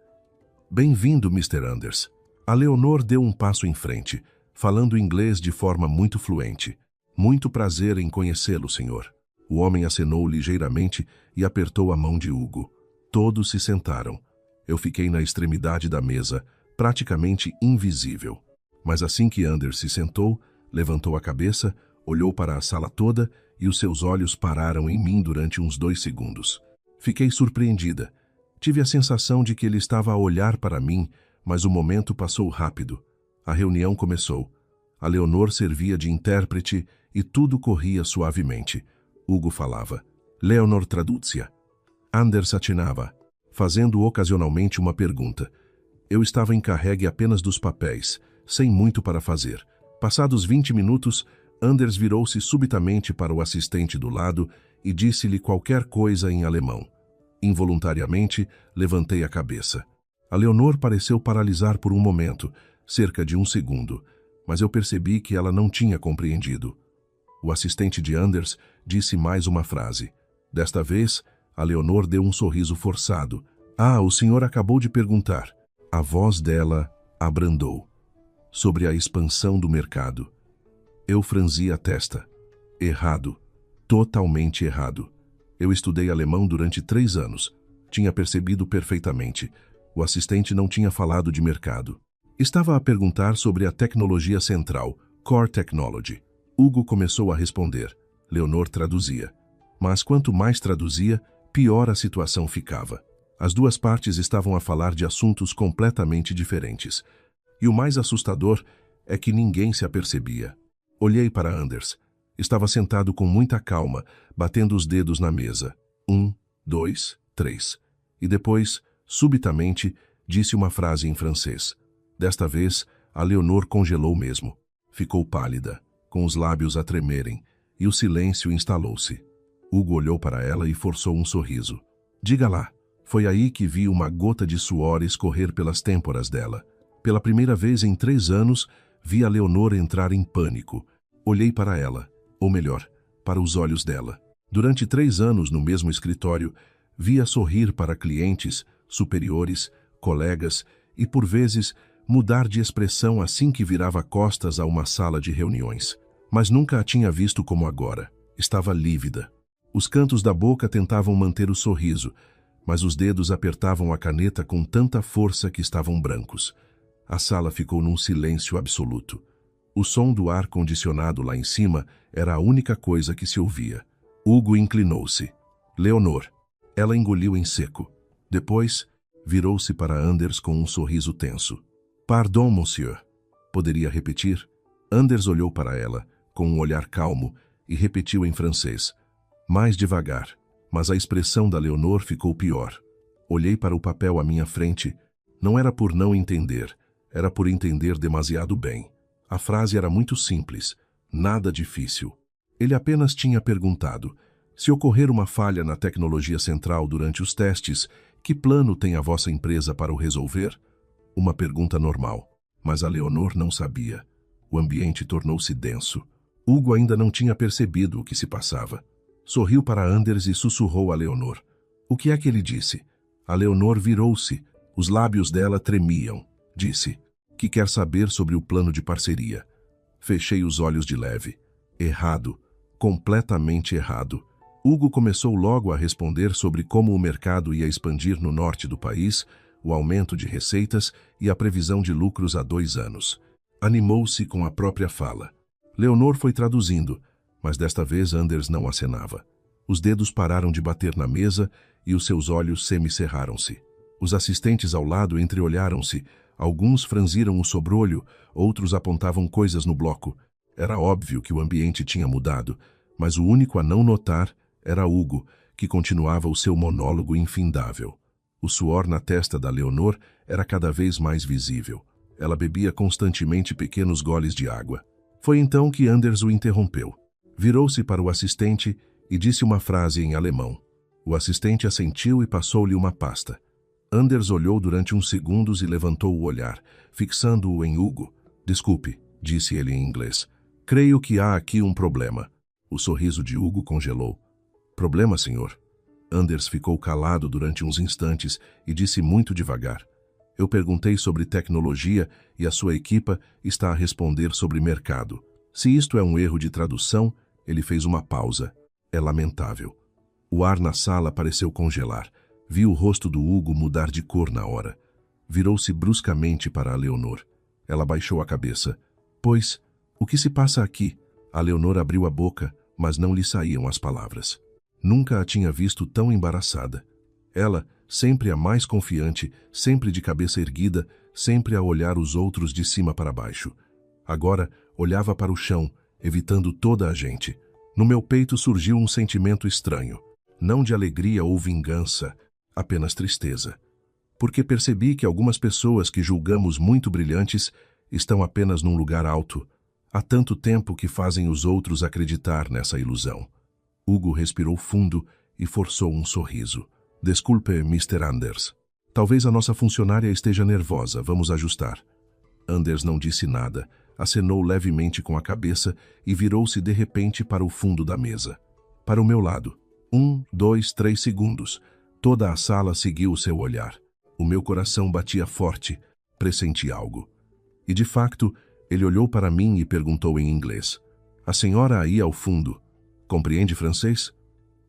Bem-vindo, Mr. Anders. A Leonor deu um passo em frente, falando inglês de forma muito fluente. Muito prazer em conhecê-lo, senhor. O homem acenou ligeiramente e apertou a mão de Hugo. Todos se sentaram. Eu fiquei na extremidade da mesa, praticamente invisível. Mas assim que Anders se sentou, levantou a cabeça, olhou para a sala toda e os seus olhos pararam em mim durante uns 2 segundos. Fiquei surpreendida. Tive a sensação de que ele estava a olhar para mim, mas o momento passou rápido. A reunião começou. A Leonor servia de intérprete e tudo corria suavemente. Hugo falava. Leonor traduzia. Anders atinava, fazendo ocasionalmente uma pergunta. Eu estava encarregue apenas dos papéis, sem muito para fazer. Passados 20 minutos, Anders virou-se subitamente para o assistente do lado e disse-lhe qualquer coisa em alemão. Involuntariamente, levantei a cabeça. A Leonor pareceu paralisar por um momento, cerca de 1 segundo, mas eu percebi que ela não tinha compreendido. O assistente de Anders disse mais uma frase. Desta vez, a Leonor deu um sorriso forçado. Ah, o senhor acabou de perguntar. A voz dela abrandou. Sobre a expansão do mercado. Eu franzi a testa. Errado. Totalmente errado. Eu estudei alemão durante 3 anos. Tinha percebido perfeitamente. O assistente não tinha falado de mercado. Estava a perguntar sobre a tecnologia central, Core Technology. Hugo começou a responder. Leonor traduzia. Mas quanto mais traduzia, pior a situação ficava. As 2 partes estavam a falar de assuntos completamente diferentes. E o mais assustador é que ninguém se apercebia. Olhei para Anders. Estava sentado com muita calma, batendo os dedos na mesa. 1, 2, 3. E depois, subitamente, disse uma frase em francês. Desta vez, a Leonor congelou mesmo. Ficou pálida, com os lábios a tremerem, e o silêncio instalou-se. Hugo olhou para ela e forçou um sorriso. Diga lá. Foi aí que vi uma gota de suor escorrer pelas têmporas dela. Pela primeira vez em 3 anos, vi a Leonor entrar em pânico. Olhei para ela, ou melhor, para os olhos dela. Durante 3 anos no mesmo escritório, via sorrir para clientes, superiores, colegas e, por vezes, mudar de expressão assim que virava costas a uma sala de reuniões. Mas nunca a tinha visto como agora. Estava lívida. Os cantos da boca tentavam manter o sorriso, mas os dedos apertavam a caneta com tanta força que estavam brancos. A sala ficou num silêncio absoluto. O som do ar-condicionado lá em cima era a única coisa que se ouvia. Hugo inclinou-se. Leonor. Ela engoliu em seco. Depois, virou-se para Anders com um sorriso tenso. Pardon, monsieur. Poderia repetir? Anders olhou para ela, com um olhar calmo, e repetiu em francês. Mais devagar, mas a expressão da Leonor ficou pior. Olhei para o papel à minha frente. Não era por não entender, era por entender demasiado bem. A frase era muito simples, nada difícil. Ele apenas tinha perguntado, se ocorrer uma falha na tecnologia central durante os testes, que plano tem a vossa empresa para o resolver? Uma pergunta normal, mas a Leonor não sabia. O ambiente tornou-se denso. Hugo ainda não tinha percebido o que se passava. Sorriu para Anders e sussurrou a Leonor. O que é que ele disse? A Leonor virou-se. Os lábios dela tremiam. Disse, que quer saber sobre o plano de parceria. Fechei os olhos de leve. Errado. Completamente errado. Hugo começou logo a responder sobre como o mercado ia expandir no norte do país, o aumento de receitas e a previsão de lucros há 2 anos. Animou-se com a própria fala. Leonor foi traduzindo, mas desta vez Anders não acenava. Os dedos pararam de bater na mesa e os seus olhos semicerraram-se. Os assistentes ao lado entreolharam-se, alguns franziram o sobrolho, outros apontavam coisas no bloco. Era óbvio que o ambiente tinha mudado, mas o único a não notar era Hugo, que continuava o seu monólogo infindável. O suor na testa da Leonor era cada vez mais visível. Ela bebia constantemente pequenos goles de água. Foi então que Anders o interrompeu. Virou-se para o assistente e disse uma frase em alemão. O assistente assentiu e passou-lhe uma pasta. Anders olhou durante uns segundos e levantou o olhar, fixando-o em Hugo. Desculpe, disse ele em inglês. Creio que há aqui um problema. O sorriso de Hugo congelou. Problema, senhor? Anders ficou calado durante uns instantes e disse muito devagar. Eu perguntei sobre tecnologia e a sua equipa está a responder sobre mercado. Se isto é um erro de tradução, ele fez uma pausa. É lamentável. O ar na sala pareceu congelar. Vi o rosto do Hugo mudar de cor na hora. Virou-se bruscamente para a Leonor. Ela baixou a cabeça. Pois, o que se passa aqui? A Leonor abriu a boca, mas não lhe saíam as palavras. Nunca a tinha visto tão embaraçada. Ela, sempre a mais confiante, sempre de cabeça erguida, sempre a olhar os outros de cima para baixo. Agora, olhava para o chão, evitando toda a gente. No meu peito surgiu um sentimento estranho. Não de alegria ou vingança, apenas tristeza. Porque percebi que algumas pessoas que julgamos muito brilhantes estão apenas num lugar alto. Há tanto tempo que fazem os outros acreditar nessa ilusão. Hugo respirou fundo e forçou um sorriso. Desculpe, Mr. Anders. Talvez a nossa funcionária esteja nervosa. Vamos ajustar. Anders não disse nada. Acenou levemente com a cabeça e virou-se de repente para o fundo da mesa. Para o meu lado. 1, 2, 3 segundos. Toda a sala seguiu o seu olhar. O meu coração batia forte. Pressenti algo. E de facto, ele olhou para mim e perguntou em inglês. A senhora aí ao fundo, compreende francês?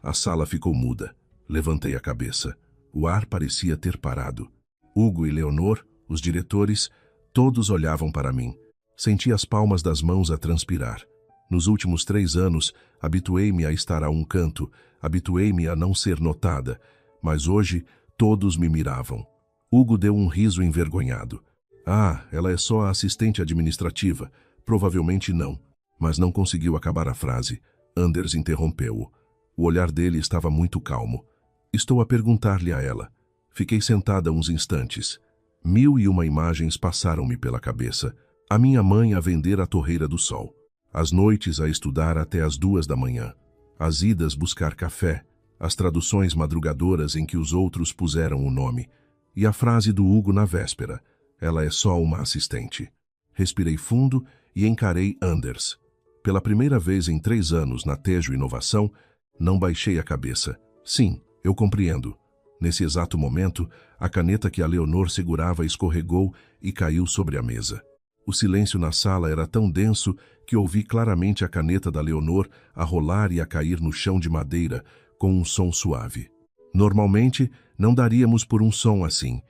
A sala ficou muda. Levantei a cabeça. O ar parecia ter parado. Hugo e Leonor, os diretores, todos olhavam para mim. Senti as palmas das mãos a transpirar. Nos últimos 3 anos, habituei-me a estar a um canto, habituei-me a não ser notada, mas hoje todos me miravam. Hugo deu um riso envergonhado. Ah, ela é só a assistente administrativa. Provavelmente não. Mas não conseguiu acabar a frase. Anders interrompeu-o. O olhar dele estava muito calmo. Estou a perguntar-lhe a ela. Fiquei sentada uns instantes. 1001 imagens passaram-me pela cabeça. A minha mãe a vender a torreira do sol. As noites a estudar até as 2 da manhã. As idas buscar café. As traduções madrugadoras em que os outros puseram o nome. E a frase do Hugo na véspera. Ela é só uma assistente. Respirei fundo e encarei Anders. Pela primeira vez em 3 anos na Tejo Inovação, não baixei a cabeça. Sim, eu compreendo. Nesse exato momento, a caneta que a Leonor segurava escorregou e caiu sobre a mesa. O silêncio na sala era tão denso que ouvi claramente a caneta da Leonor a rolar e a cair no chão de madeira com um som suave. Normalmente, não daríamos por um som assim,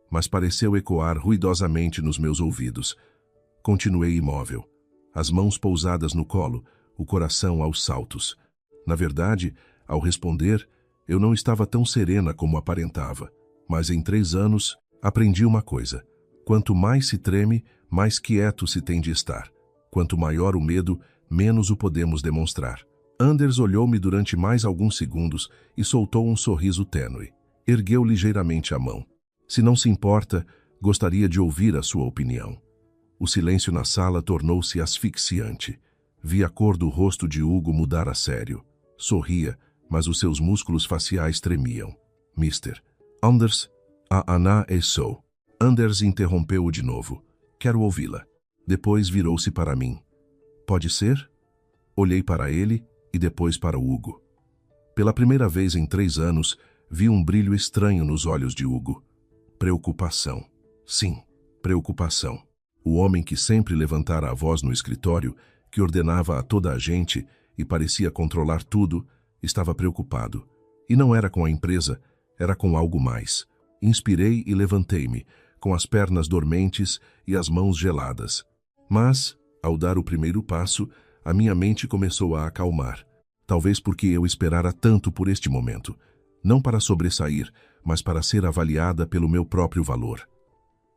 mas pareceu ecoar ruidosamente nos meus ouvidos. Continuei imóvel, as mãos pousadas no colo, o coração aos saltos. Na verdade, ao responder, eu não estava tão serena como aparentava, mas em 3 anos aprendi uma coisa. Quanto mais se treme, mais quieto se tem de estar. Quanto maior o medo, menos o podemos demonstrar. Anders olhou-me durante mais alguns segundos e soltou um sorriso tênue. Ergueu ligeiramente a mão. Se não se importa, gostaria de ouvir a sua opinião. O silêncio na sala tornou-se asfixiante. Vi a cor do rosto de Hugo mudar a sério. Sorria, mas os seus músculos faciais tremiam. Mister Anders, a Ana é sou. Anders interrompeu-o de novo. Quero ouvi-la. Depois virou-se para mim. Pode ser? Olhei para ele e depois para o Hugo. Pela primeira vez em 3 anos, vi um brilho estranho nos olhos de Hugo. Preocupação. Sim, preocupação. O homem que sempre levantara a voz no escritório, que ordenava a toda a gente e parecia controlar tudo, estava preocupado. E não era com a empresa, era com algo mais. Inspirei e levantei-me, com as pernas dormentes e as mãos geladas. Mas, ao dar o primeiro passo, a minha mente começou a acalmar. Talvez porque eu esperara tanto por este momento. Não para sobressair, mas para ser avaliada pelo meu próprio valor.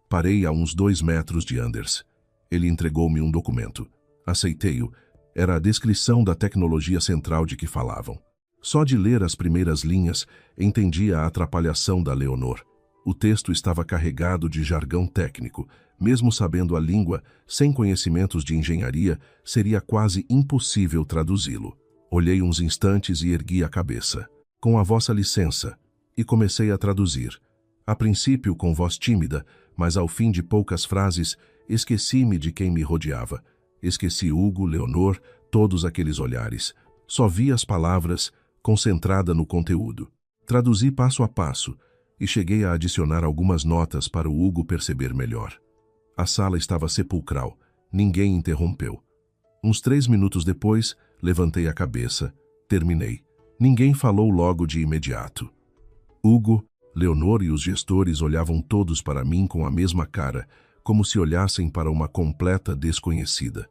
Parei a uns 2 metros de Anders. Ele entregou-me um documento. Aceitei-o. Era a descrição da tecnologia central de que falavam. Só de ler as primeiras linhas, entendi a atrapalhação da Leonor. O texto estava carregado de jargão técnico. Mesmo sabendo a língua, sem conhecimentos de engenharia, seria quase impossível traduzi-lo. Olhei uns instantes e ergui a cabeça. Com a vossa licença. E comecei a traduzir. A princípio com voz tímida, mas ao fim de poucas frases, esqueci-me de quem me rodeava. Esqueci Hugo, Leonor, todos aqueles olhares. Só vi as palavras, concentrada no conteúdo. Traduzi passo a passo e cheguei a adicionar algumas notas para o Hugo perceber melhor. A sala estava sepulcral. Ninguém interrompeu. Uns 3 minutos depois, levantei a cabeça. Terminei. Ninguém falou logo de imediato. Hugo, Leonor e os gestores olhavam todos para mim com a mesma cara, como se olhassem para uma completa desconhecida.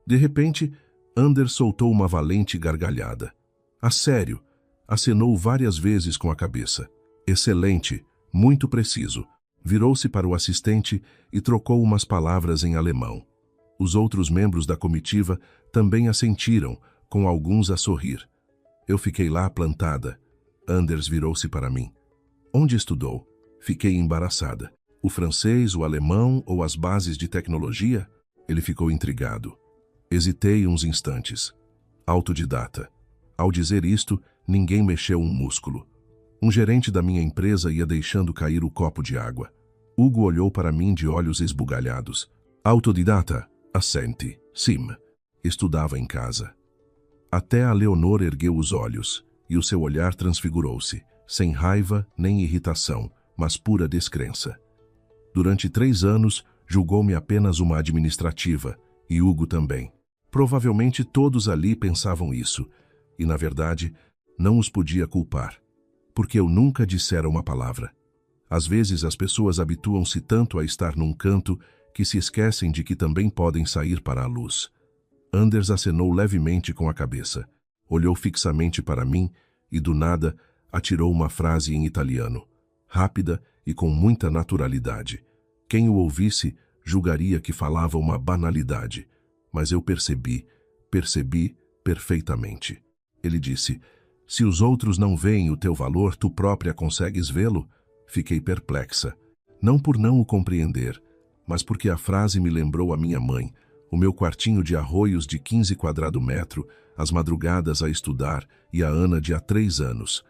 De repente, Anders soltou uma valente gargalhada. A sério, acenou várias vezes com a cabeça. Excelente, muito preciso. Virou-se para o assistente e trocou umas palavras em alemão. Os outros membros da comitiva também assentiram, com alguns a sorrir. Eu fiquei lá plantada. Anders virou-se para mim. Onde estudou? Fiquei embaraçada. O francês, o alemão ou as bases de tecnologia? Ele ficou intrigado. Hesitei uns instantes. Autodidata. Ao dizer isto, ninguém mexeu um músculo. Um gerente da minha empresa ia deixando cair o copo de água. Hugo olhou para mim de olhos esbugalhados. Autodidata? Assente. Sim. Estudava em casa. Até a Leonor ergueu os olhos, e o seu olhar transfigurou-se, sem raiva nem irritação, mas pura descrença. Durante 3 anos, julgou-me apenas uma administrativa, e Hugo também. Provavelmente todos ali pensavam isso, e, na verdade, não os podia culpar, porque eu nunca dissera uma palavra. Às vezes as pessoas habituam-se tanto a estar num canto que se esquecem de que também podem sair para a luz. Anders acenou levemente com a cabeça, olhou fixamente para mim e, do nada, atirou uma frase em italiano, rápida e com muita naturalidade. Quem o ouvisse julgaria que falava uma banalidade, mas eu percebi perfeitamente. Ele disse, se os outros não veem o teu valor, tu própria consegues vê-lo? Fiquei perplexa, não por não o compreender, mas porque a frase me lembrou a minha mãe, o meu quartinho de arroios de 15 quadradômetros, as madrugadas a estudar e a Ana de há 3 anos.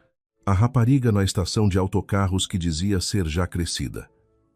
A rapariga na estação de autocarros que dizia ser já crescida.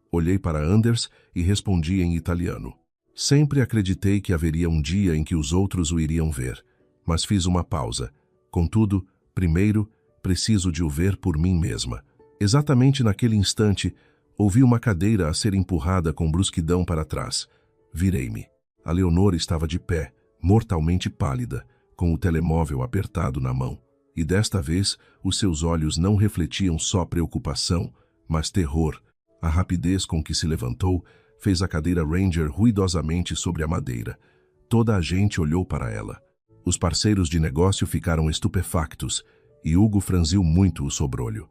Olhei para Anders e respondi em italiano. Sempre acreditei que haveria um dia em que os outros o iriam ver, mas fiz uma pausa. Contudo, primeiro, preciso de o ver por mim mesma. Exatamente naquele instante, ouvi uma cadeira a ser empurrada com brusquidão para trás. Virei-me. A Leonor estava de pé, mortalmente pálida, com o telemóvel apertado na mão. E desta vez, os seus olhos não refletiam só preocupação, mas terror. A rapidez com que se levantou fez a cadeira Ranger ruidosamente sobre a madeira. Toda a gente olhou para ela. Os parceiros de negócio ficaram estupefactos, e Hugo franziu muito o sobrolho.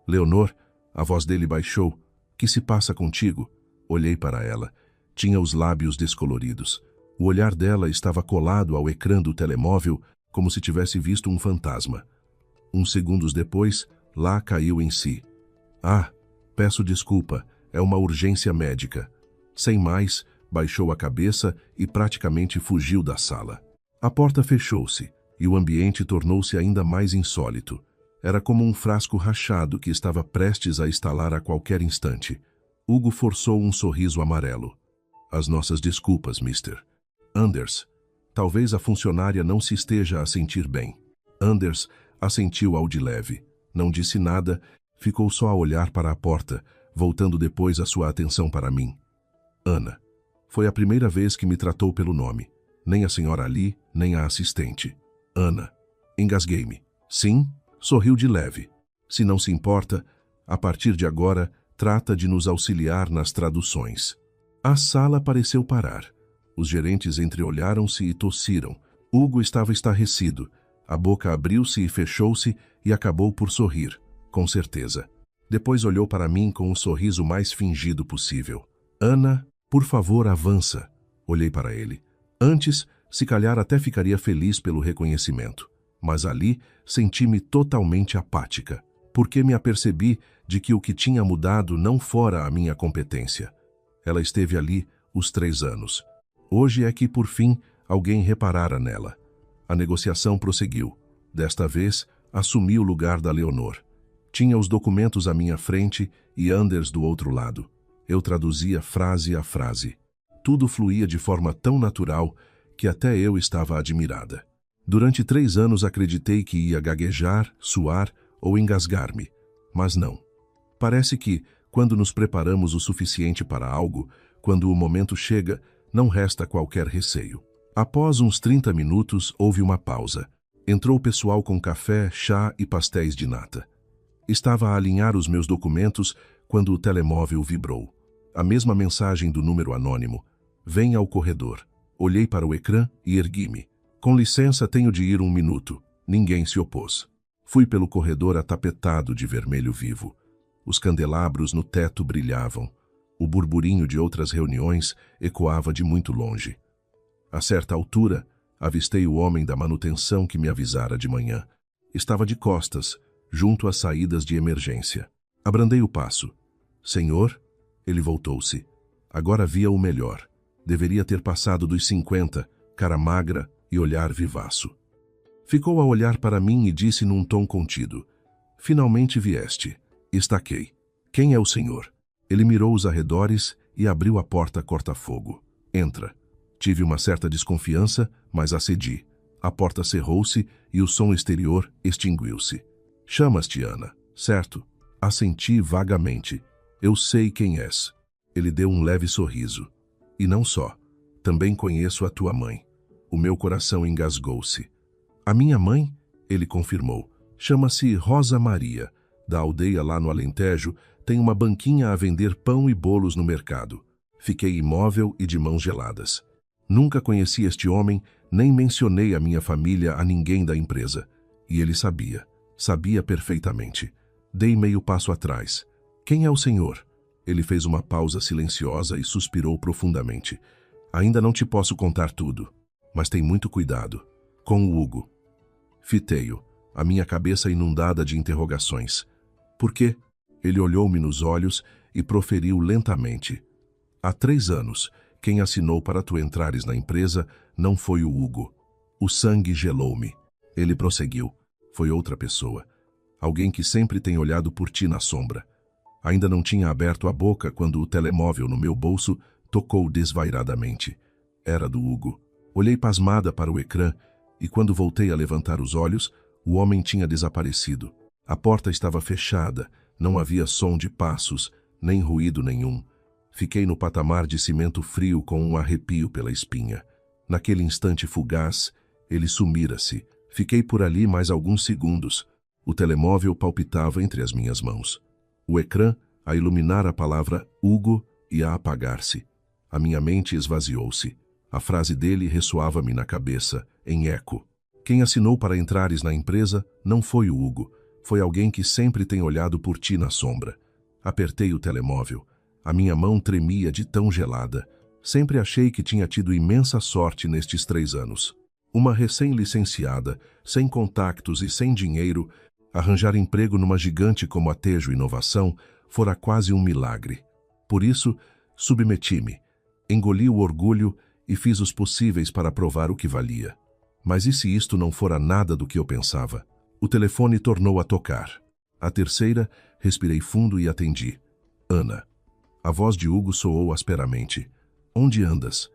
Leonor, a voz dele baixou. Que se passa contigo? Olhei para ela. Tinha os lábios descoloridos. O olhar dela estava colado ao ecrã do telemóvel, como se tivesse visto um fantasma. Uns segundos depois, lá caiu em si. Ah, peço desculpa, é uma urgência médica. Sem mais, baixou a cabeça e praticamente fugiu da sala. A porta fechou-se, e o ambiente tornou-se ainda mais insólito. Era como um frasco rachado que estava prestes a estalar a qualquer instante. Hugo forçou um sorriso amarelo. As nossas desculpas, mister. Anders, talvez a funcionária não se esteja a sentir bem. Anders assentiu ao de leve. Não disse nada, ficou só a olhar para a porta, voltando depois a sua atenção para mim. Ana. Foi a primeira vez que me tratou pelo nome. Nem a senhora ali, nem a assistente. Ana. Engasguei-me. Sim, sorriu de leve. Se não se importa, a partir de agora, trata de nos auxiliar nas traduções. A sala pareceu parar. Os gerentes entreolharam-se e tossiram. Hugo estava estarrecido. A boca abriu-se e fechou-se e acabou por sorrir, com certeza. Depois olhou para mim com o sorriso mais fingido possível. Ana, por favor, avança. Olhei para ele. Antes, se calhar até ficaria feliz pelo reconhecimento. Mas ali, senti-me totalmente apática, porque me apercebi de que o que tinha mudado não fora a minha competência. Ela esteve ali os 3 anos. Hoje é que, por fim, alguém reparara nela. A negociação prosseguiu. Desta vez, assumi o lugar da Leonor. Tinha os documentos à minha frente e Anders do outro lado. Eu traduzia frase a frase. Tudo fluía de forma tão natural que até eu estava admirada. Durante 3 anos acreditei que ia gaguejar, suar ou engasgar-me. Mas não. Parece que, quando nos preparamos o suficiente para algo, quando o momento chega, não resta qualquer receio. Após uns 30 minutos, houve uma pausa. Entrou o pessoal com café, chá e pastéis de nata. Estava a alinhar os meus documentos quando o telemóvel vibrou. A mesma mensagem do número anônimo. Venha ao corredor. Olhei para o ecrã e ergui-me. Com licença, tenho de ir 1 minuto. Ninguém se opôs. Fui pelo corredor atapetado de vermelho vivo. Os candelabros no teto brilhavam. O burburinho de outras reuniões ecoava de muito longe. A certa altura, avistei o homem da manutenção que me avisara de manhã. Estava de costas, junto às saídas de emergência. Abrandei o passo. Senhor? Ele voltou-se. Agora via o melhor. Deveria ter passado dos 50, cara magra e olhar vivaço. Ficou a olhar para mim e disse num tom contido. Finalmente vieste. Estaquei. Quem é o senhor? Ele mirou os arredores e abriu a porta corta-fogo. Entra. Tive uma certa desconfiança, mas acedi. A porta cerrou-se e o som exterior extinguiu-se. Chamas-te Ana, certo? Assenti vagamente. Eu sei quem és. Ele deu um leve sorriso. E não só. Também conheço a tua mãe. O meu coração engasgou-se. A minha mãe? Ele confirmou. Chama-se Rosa Maria. Da aldeia lá no Alentejo, tem uma banquinha a vender pão e bolos no mercado. Fiquei imóvel e de mãos geladas. Nunca conheci este homem, nem mencionei a minha família a ninguém da empresa. E ele sabia. Sabia perfeitamente. Dei meio passo atrás. Quem é o senhor? Ele fez uma pausa silenciosa e suspirou profundamente. Ainda não te posso contar tudo, mas tem muito cuidado. Com o Hugo. Fitei-o, a minha cabeça inundada de interrogações. Por quê? Ele olhou-me nos olhos e proferiu lentamente. Há 3 anos, quem assinou para tu entrares na empresa não foi o Hugo. O sangue gelou-me. Ele prosseguiu. Foi outra pessoa. Alguém que sempre tem olhado por ti na sombra. Ainda não tinha aberto a boca quando o telemóvel no meu bolso tocou desvairadamente. Era do Hugo. Olhei pasmada para o ecrã e quando voltei a levantar os olhos, o homem tinha desaparecido. A porta estava fechada, não havia som de passos, nem ruído nenhum. Fiquei no patamar de cimento frio com um arrepio pela espinha. Naquele instante fugaz, ele sumira-se. Fiquei por ali mais alguns segundos. O telemóvel palpitava entre as minhas mãos. O ecrã a iluminar a palavra Hugo e a apagar-se. A minha mente esvaziou-se. A frase dele ressoava-me na cabeça, em eco. Quem assinou para entrares na empresa não foi o Hugo. Foi alguém que sempre tem olhado por ti na sombra. Apertei o telemóvel. A minha mão tremia de tão gelada. Sempre achei que tinha tido imensa sorte nestes 3 anos. Uma recém-licenciada, sem contactos e sem dinheiro, arranjar emprego numa gigante como a Tejo Inovação fora quase um milagre. Por isso, submeti-me, engoli o orgulho e fiz os possíveis para provar o que valia. Mas e se isto não fora nada do que eu pensava? O telefone tornou a tocar. A terceira, respirei fundo e atendi. Ana. A voz de Hugo soou asperamente. Onde andas?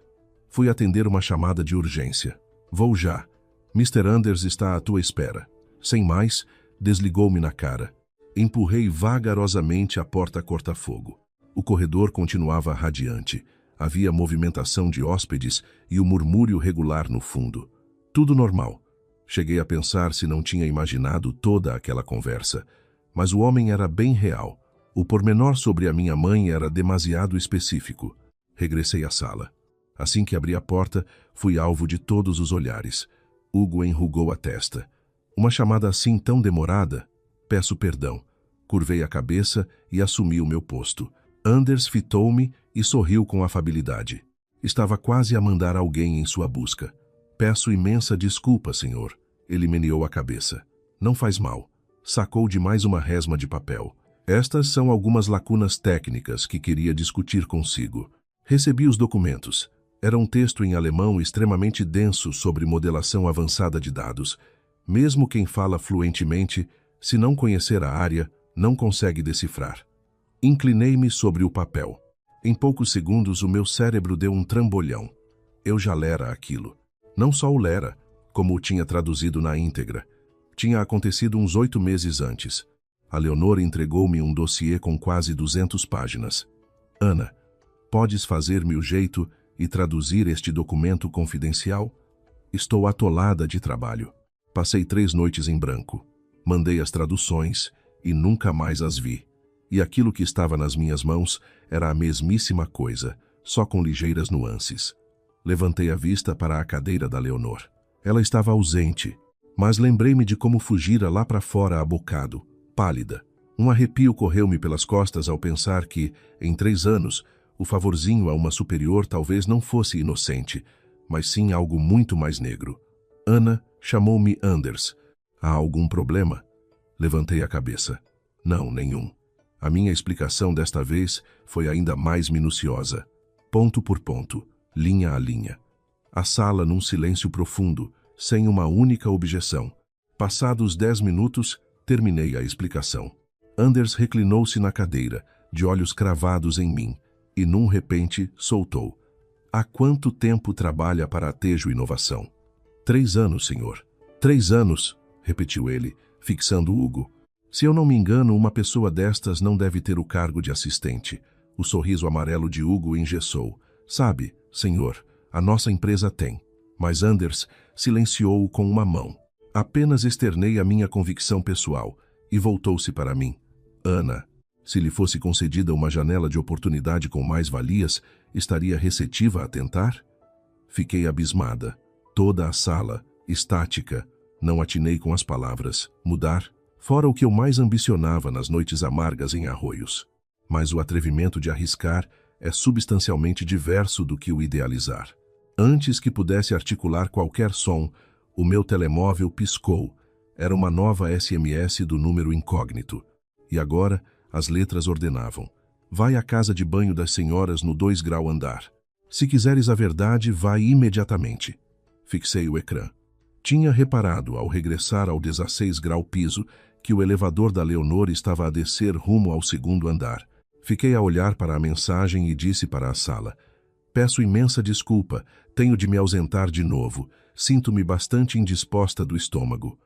Fui atender uma chamada de urgência. Vou já. Mr. Anders está à tua espera. Sem mais, desligou-me na cara. Empurrei vagarosamente a porta corta-fogo. O corredor continuava radiante. Havia movimentação de hóspedes e o murmúrio regular no fundo. Tudo normal. Cheguei a pensar se não tinha imaginado toda aquela conversa. Mas o homem era bem real. O pormenor sobre a minha mãe era demasiado específico. Regressei à sala. Assim que abri a porta, fui alvo de todos os olhares. Hugo enrugou a testa. Uma chamada assim tão demorada? Peço perdão. Curvei a cabeça e assumi o meu posto. Anders fitou-me e sorriu com afabilidade. Estava quase a mandar alguém em sua busca. Peço imensa desculpa, senhor. Ele meneou a cabeça. Não faz mal. Sacou de mais uma resma de papel. Estas são algumas lacunas técnicas que queria discutir consigo. Recebi os documentos. Era um texto em alemão extremamente denso sobre modelação avançada de dados. Mesmo quem fala fluentemente, se não conhecer a área, não consegue decifrar. Inclinei-me sobre o papel. Em poucos segundos, o meu cérebro deu um trambolhão. Eu já lera aquilo. Não só o lera, como o tinha traduzido na íntegra. Tinha acontecido uns 8 meses antes. A Leonor entregou-me um dossiê com quase 200 páginas. Ana, podes fazer-me o jeito e traduzir este documento confidencial? Estou atolada de trabalho. Passei 3 noites em branco. Mandei as traduções e nunca mais as vi. E aquilo que estava nas minhas mãos era a mesmíssima coisa, só com ligeiras nuances. Levantei a vista para a cadeira da Leonor. Ela estava ausente, mas lembrei-me de como fugira lá para fora a bocado, pálida. Um arrepio correu-me pelas costas ao pensar que, em 3 anos, o favorzinho a uma superior talvez não fosse inocente, mas sim algo muito mais negro. Ana chamou-me Anders. Há algum problema? Levantei a cabeça. Não, nenhum. A minha explicação desta vez foi ainda mais minuciosa. Ponto por ponto, linha a linha. A sala num silêncio profundo, sem uma única objeção. Passados 10 minutos, terminei a explicação. Anders reclinou-se na cadeira, de olhos cravados em mim, e num repente soltou. Há quanto tempo trabalha para a Tejo Inovação? 3 anos, senhor. 3 anos, repetiu ele, fixando Hugo. Se eu não me engano, uma pessoa destas não deve ter o cargo de assistente. O sorriso amarelo de Hugo engessou. Sabe, senhor, a nossa empresa tem. Mas Anders silenciou-o com uma mão. Apenas externei a minha convicção pessoal e voltou-se para mim. Ana, se lhe fosse concedida uma janela de oportunidade com mais-valias, estaria receptiva a tentar? Fiquei abismada. Toda a sala, estática. Não atinei com as palavras. Mudar? Fora o que eu mais ambicionava nas noites amargas em Arroios. Mas o atrevimento de arriscar é substancialmente diverso do que o idealizar. Antes que pudesse articular qualquer som, o meu telemóvel piscou. Era uma nova SMS do número incógnito. E agora, as letras ordenavam. Vai à casa de banho das senhoras no 2 grau andar. Se quiseres a verdade, vai imediatamente. Fixei o ecrã. Tinha reparado, ao regressar ao 16 grau piso, que o elevador da Leonor estava a descer rumo ao 2º andar. Fiquei a olhar para a mensagem e disse para a sala. Peço imensa desculpa, tenho de me ausentar de novo. Sinto-me bastante indisposta do estômago.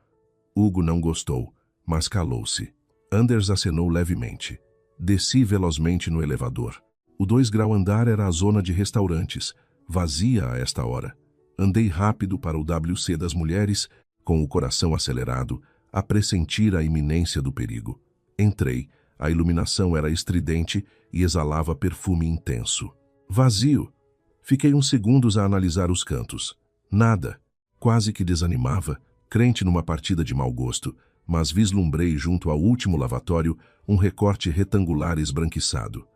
Hugo não gostou, mas calou-se. Anders acenou levemente. Desci velozmente no elevador. O 2 grau andar era a zona de restaurantes, vazia a esta hora. Andei rápido para o WC das mulheres, com o coração acelerado, a pressentir a iminência do perigo. Entrei. A iluminação era estridente e exalava perfume intenso. Vazio. Fiquei uns segundos a analisar os cantos. Nada. Quase que desanimava, crente numa partida de mau gosto, mas vislumbrei junto ao último lavatório um recorte retangular esbranquiçado.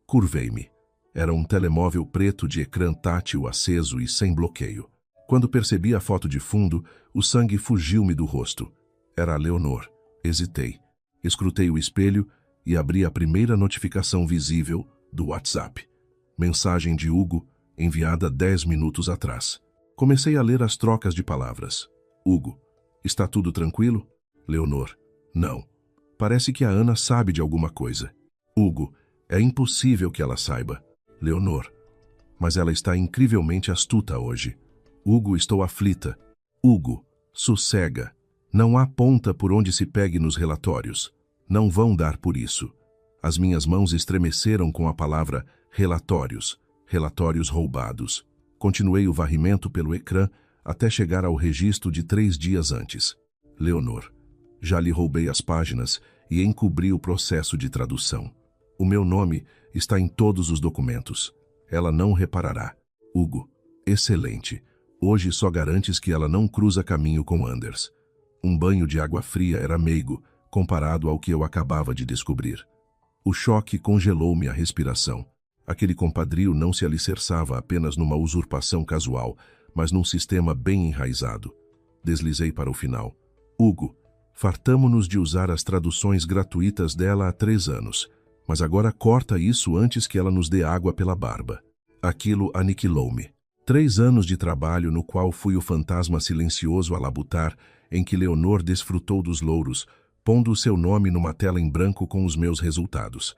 Curvei-me. Era um telemóvel preto de ecrã tátil aceso e sem bloqueio. Quando percebi a foto de fundo, o sangue fugiu-me do rosto. Era a Leonor. Hesitei. Escrutei o espelho e abri a primeira notificação visível do WhatsApp. Mensagem de Hugo, enviada 10 minutos atrás. Comecei a ler as trocas de palavras. Hugo, está tudo tranquilo? Leonor, não. Parece que a Ana sabe de alguma coisa. Hugo, é impossível que ela saiba. Leonor, mas ela está incrivelmente astuta hoje. Hugo, estou aflita. Hugo, sossega. Não há ponta por onde se pegue nos relatórios. Não vão dar por isso. As minhas mãos estremeceram com a palavra relatórios, relatórios roubados. Continuei o varrimento pelo ecrã até chegar ao registro de 3 dias antes. Leonor, já lhe roubei as páginas e encobri o processo de tradução. O meu nome está em todos os documentos. Ela não reparará. Hugo, excelente. Hoje só garantes que ela não cruza caminho com Anders. Um banho de água fria era meigo, comparado ao que eu acabava de descobrir. O choque congelou-me a respiração. Aquele compadrio não se alicerçava apenas numa usurpação casual, mas num sistema bem enraizado. Deslizei para o final. Hugo, fartamo-nos de usar as traduções gratuitas dela há 3 anos, mas agora corta isso antes que ela nos dê água pela barba. Aquilo aniquilou-me. 3 anos de trabalho no qual fui o fantasma silencioso a labutar, em que Leonor desfrutou dos louros, pondo o seu nome numa tela em branco com os meus resultados.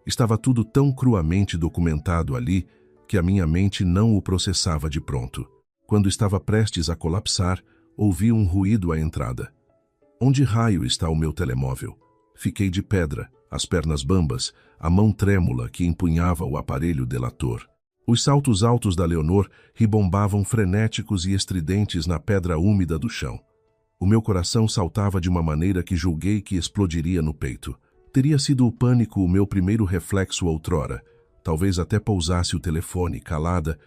Estava tudo tão cruamente documentado ali que a minha mente não o processava de pronto. Quando estava prestes a colapsar, ouvi um ruído à entrada. Onde raio está o meu telemóvel? Fiquei de pedra, as pernas bambas, a mão trêmula que empunhava o aparelho delator. Os saltos altos da Leonor ribombavam frenéticos e estridentes na pedra úmida do chão. O meu coração saltava de uma maneira que julguei que explodiria no peito. Teria sido o pânico o meu primeiro reflexo outrora. Talvez até pousasse o telefone, calada,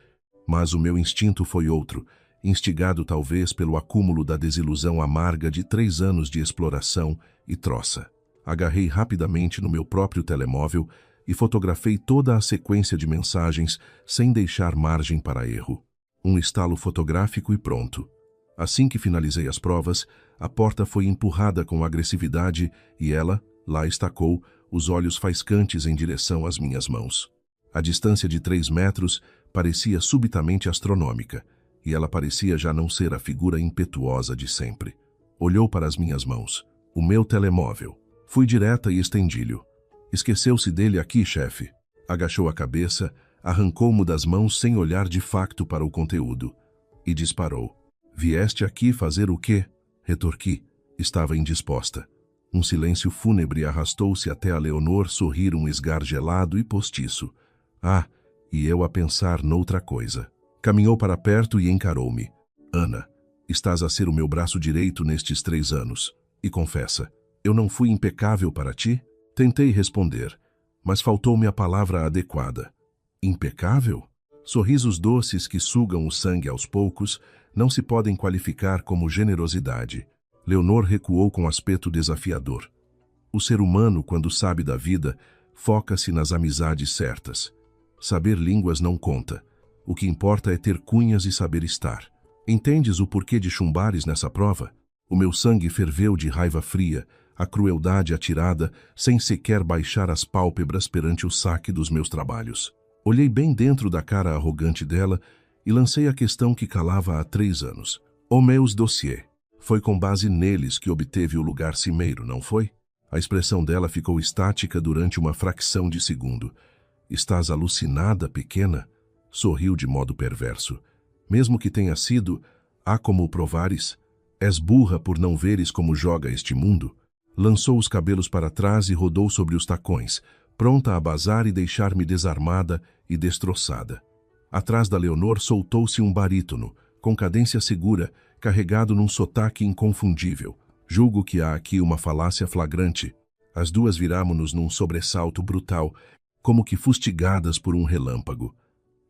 mas o meu instinto foi outro, instigado talvez pelo acúmulo da desilusão amarga de 3 anos de exploração e troça. Agarrei rapidamente no meu próprio telemóvel e fotografei toda a sequência de mensagens sem deixar margem para erro. Um estalo fotográfico e pronto. Assim que finalizei as provas, a porta foi empurrada com agressividade e ela, lá estacou, os olhos faiscantes em direção às minhas mãos. A distância de 3 metros parecia subitamente astronômica, e ela parecia já não ser a figura impetuosa de sempre. Olhou para as minhas mãos. O meu telemóvel. Fui direta e estendi-lhe. Esqueceu-se dele aqui, chefe. Agachou a cabeça, arrancou-mo das mãos sem olhar de facto para o conteúdo. E disparou. Vieste aqui fazer o quê? Retorqui. Estava indisposta. Um silêncio fúnebre arrastou-se até a Leonor sorrir um esgar gelado e postiço. Ah, e eu a pensar noutra coisa. Caminhou para perto e encarou-me. Ana, estás a ser o meu braço direito nestes 3 anos. E confessa, eu não fui impecável para ti? Tentei responder, mas faltou-me a palavra adequada. Impecável? Sorrisos doces que sugam o sangue aos poucos não se podem qualificar como generosidade. Leonor recuou com aspecto desafiador. O ser humano, quando sabe da vida, foca-se nas amizades certas. Saber línguas não conta. O que importa é ter cunhas e saber estar. Entendes o porquê de chumbares nessa prova? O meu sangue ferveu de raiva fria, a crueldade atirada, sem sequer baixar as pálpebras perante o saque dos meus trabalhos. Olhei bem dentro da cara arrogante dela e lancei a questão que calava há 3 anos. O meus dossiê. Foi com base neles que obteve o lugar cimeiro, não foi? A expressão dela ficou estática durante uma fração de segundo. Estás alucinada, pequena? Sorriu de modo perverso. Mesmo que tenha sido, há como o provares? És burra por não veres como joga este mundo? Lançou os cabelos para trás e rodou sobre os tacões, pronta a bazar e deixar-me desarmada e destroçada. Atrás da Leonor soltou-se um barítono, com cadência segura, carregado num sotaque inconfundível. Julgo que há aqui uma falácia flagrante. As duas viramo-nos num sobressalto brutal, como que fustigadas por um relâmpago.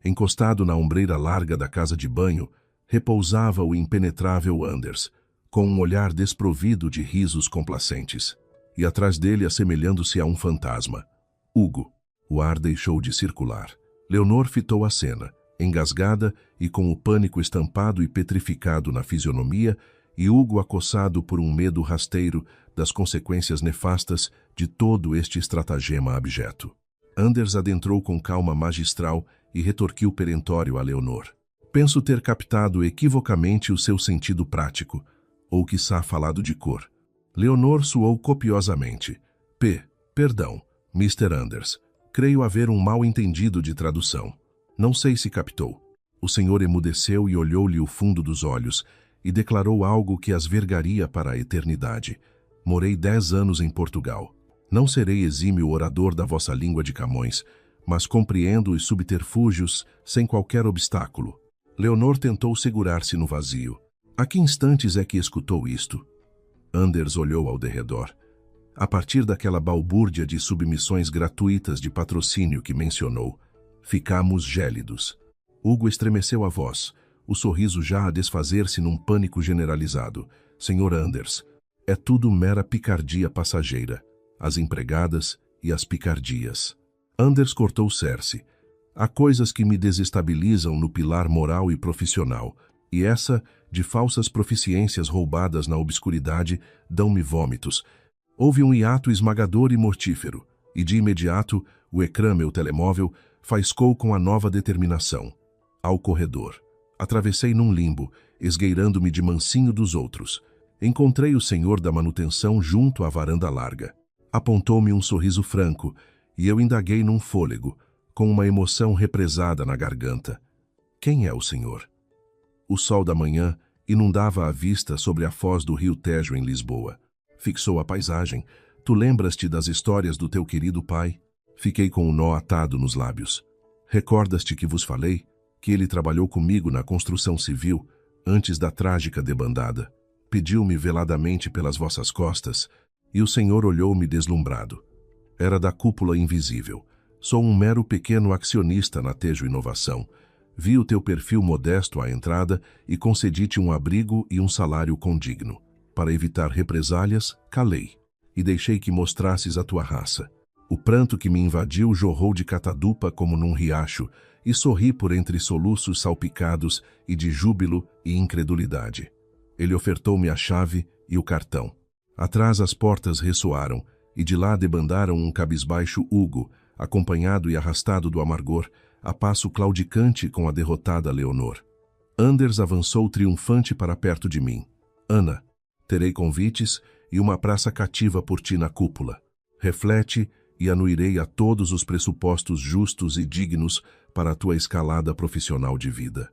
Encostado na ombreira larga da casa de banho, repousava o impenetrável Anders, com um olhar desprovido de risos complacentes, e atrás dele assemelhando-se a um fantasma. Hugo. O ar deixou de circular. Leonor fitou a cena, engasgada e com o pânico estampado e petrificado na fisionomia, e Hugo acossado por um medo rasteiro das consequências nefastas de todo este estratagema abjeto. Anders adentrou com calma magistral e retorquiu perentório a Leonor. Penso ter captado equivocamente o seu sentido prático, ou quiçá falado de cor. Leonor suou copiosamente. Perdão, Mr. Anders. Creio haver um mal-entendido de tradução. Não sei se captou. O senhor emudeceu e olhou-lhe o fundo dos olhos e declarou algo que as vergaria para a eternidade. Morei 10 anos em Portugal. Não serei exímio orador da vossa língua de Camões, mas compreendo os subterfúgios sem qualquer obstáculo. Leonor tentou segurar-se no vazio. A que instantes é que escutou isto? Anders olhou ao derredor. A partir daquela balbúrdia de submissões gratuitas de patrocínio que mencionou, ficamos gélidos. Hugo estremeceu a voz, o sorriso já a desfazer-se num pânico generalizado. Senhor Anders, é tudo mera picardia passageira. As empregadas e as picardias. Anders cortou Cersei. Há coisas que me desestabilizam no pilar moral e profissional, e essa, de falsas proficiências roubadas na obscuridade, dão-me vômitos. Houve um hiato esmagador e mortífero, e de imediato, o ecrã, meu telemóvel, faiscou com a nova determinação. Ao corredor. Atravessei num limbo, esgueirando-me de mansinho dos outros. Encontrei o senhor da manutenção junto à varanda larga. Apontou-me um sorriso franco, e eu indaguei num fôlego, com uma emoção represada na garganta. Quem é o senhor? O sol da manhã inundava a vista sobre a foz do rio Tejo em Lisboa. Fixou a paisagem. Tu lembras-te das histórias do teu querido pai? Fiquei com um nó atado nos lábios. Recordas-te que vos falei? Que ele trabalhou comigo na construção civil, antes da trágica debandada. Pediu-me veladamente pelas vossas costas, e o senhor olhou-me deslumbrado. Era da cúpula invisível. Sou um mero pequeno acionista na Tejo Inovação. Vi o teu perfil modesto à entrada e concedi-te um abrigo e um salário condigno. Para evitar represálias, calei, e deixei que mostrasses a tua raça. O pranto que me invadiu jorrou de catadupa como num riacho, e sorri por entre soluços salpicados e de júbilo e incredulidade. Ele ofertou-me a chave e o cartão. Atrás as portas ressoaram, e de lá debandaram um cabisbaixo Hugo, acompanhado e arrastado do amargor, a passo claudicante com a derrotada Leonor. Anders avançou triunfante para perto de mim. Ana, terei convites e uma praça cativa por ti na cúpula. Reflete e anuirei a todos os pressupostos justos e dignos para a tua escalada profissional de vida.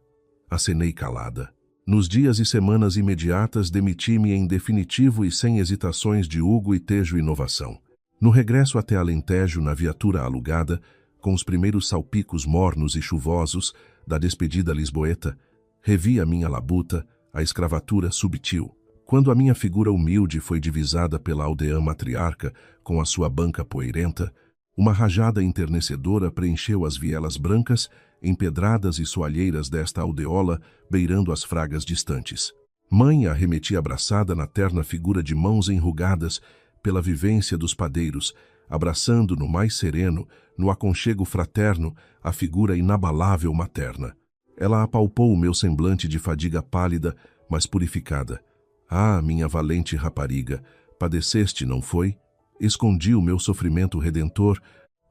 Acenei calada. Nos dias e semanas imediatas, demiti-me em definitivo e sem hesitações de Hugo e Tejo Inovação. No regresso até Alentejo, na viatura alugada, com os primeiros salpicos mornos e chuvosos da despedida lisboeta, revi a minha labuta, a escravatura subtil. Quando a minha figura humilde foi divisada pela aldeã matriarca com a sua banca poeirenta, uma rajada enternecedora preencheu as vielas brancas, empedradas e soalheiras desta aldeola, beirando as fragas distantes. Mãe arremetia abraçada na terna figura de mãos enrugadas pela vivência dos padeiros, abraçando no mais sereno, no aconchego fraterno, a figura inabalável materna. Ela apalpou o meu semblante de fadiga pálida, mas purificada. Ah, minha valente rapariga, padeceste, não foi? Escondi o meu sofrimento redentor,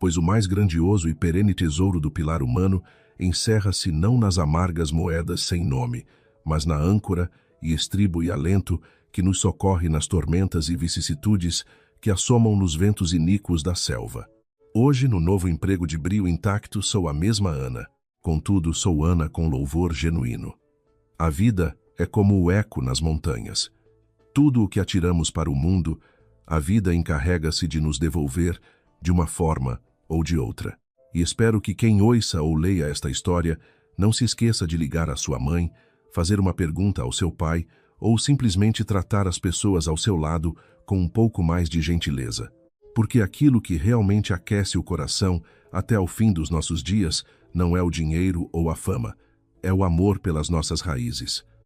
pois o mais grandioso e perene tesouro do pilar humano encerra-se não nas amargas moedas sem nome, mas na âncora e estribo e alento que nos socorre nas tormentas e vicissitudes que assomam nos ventos iníquos da selva. Hoje, no novo emprego de brio intacto, sou a mesma Ana. Contudo, sou Ana com louvor genuíno. A vida é como o eco nas montanhas. Tudo o que atiramos para o mundo, a vida encarrega-se de nos devolver de uma forma ou de outra. E espero que quem ouça ou leia esta história não se esqueça de ligar à sua mãe, fazer uma pergunta ao seu pai ou simplesmente tratar as pessoas ao seu lado com um pouco mais de gentileza. Porque aquilo que realmente aquece o coração até ao fim dos nossos dias não é o dinheiro ou a fama, é o amor pelas nossas raízes.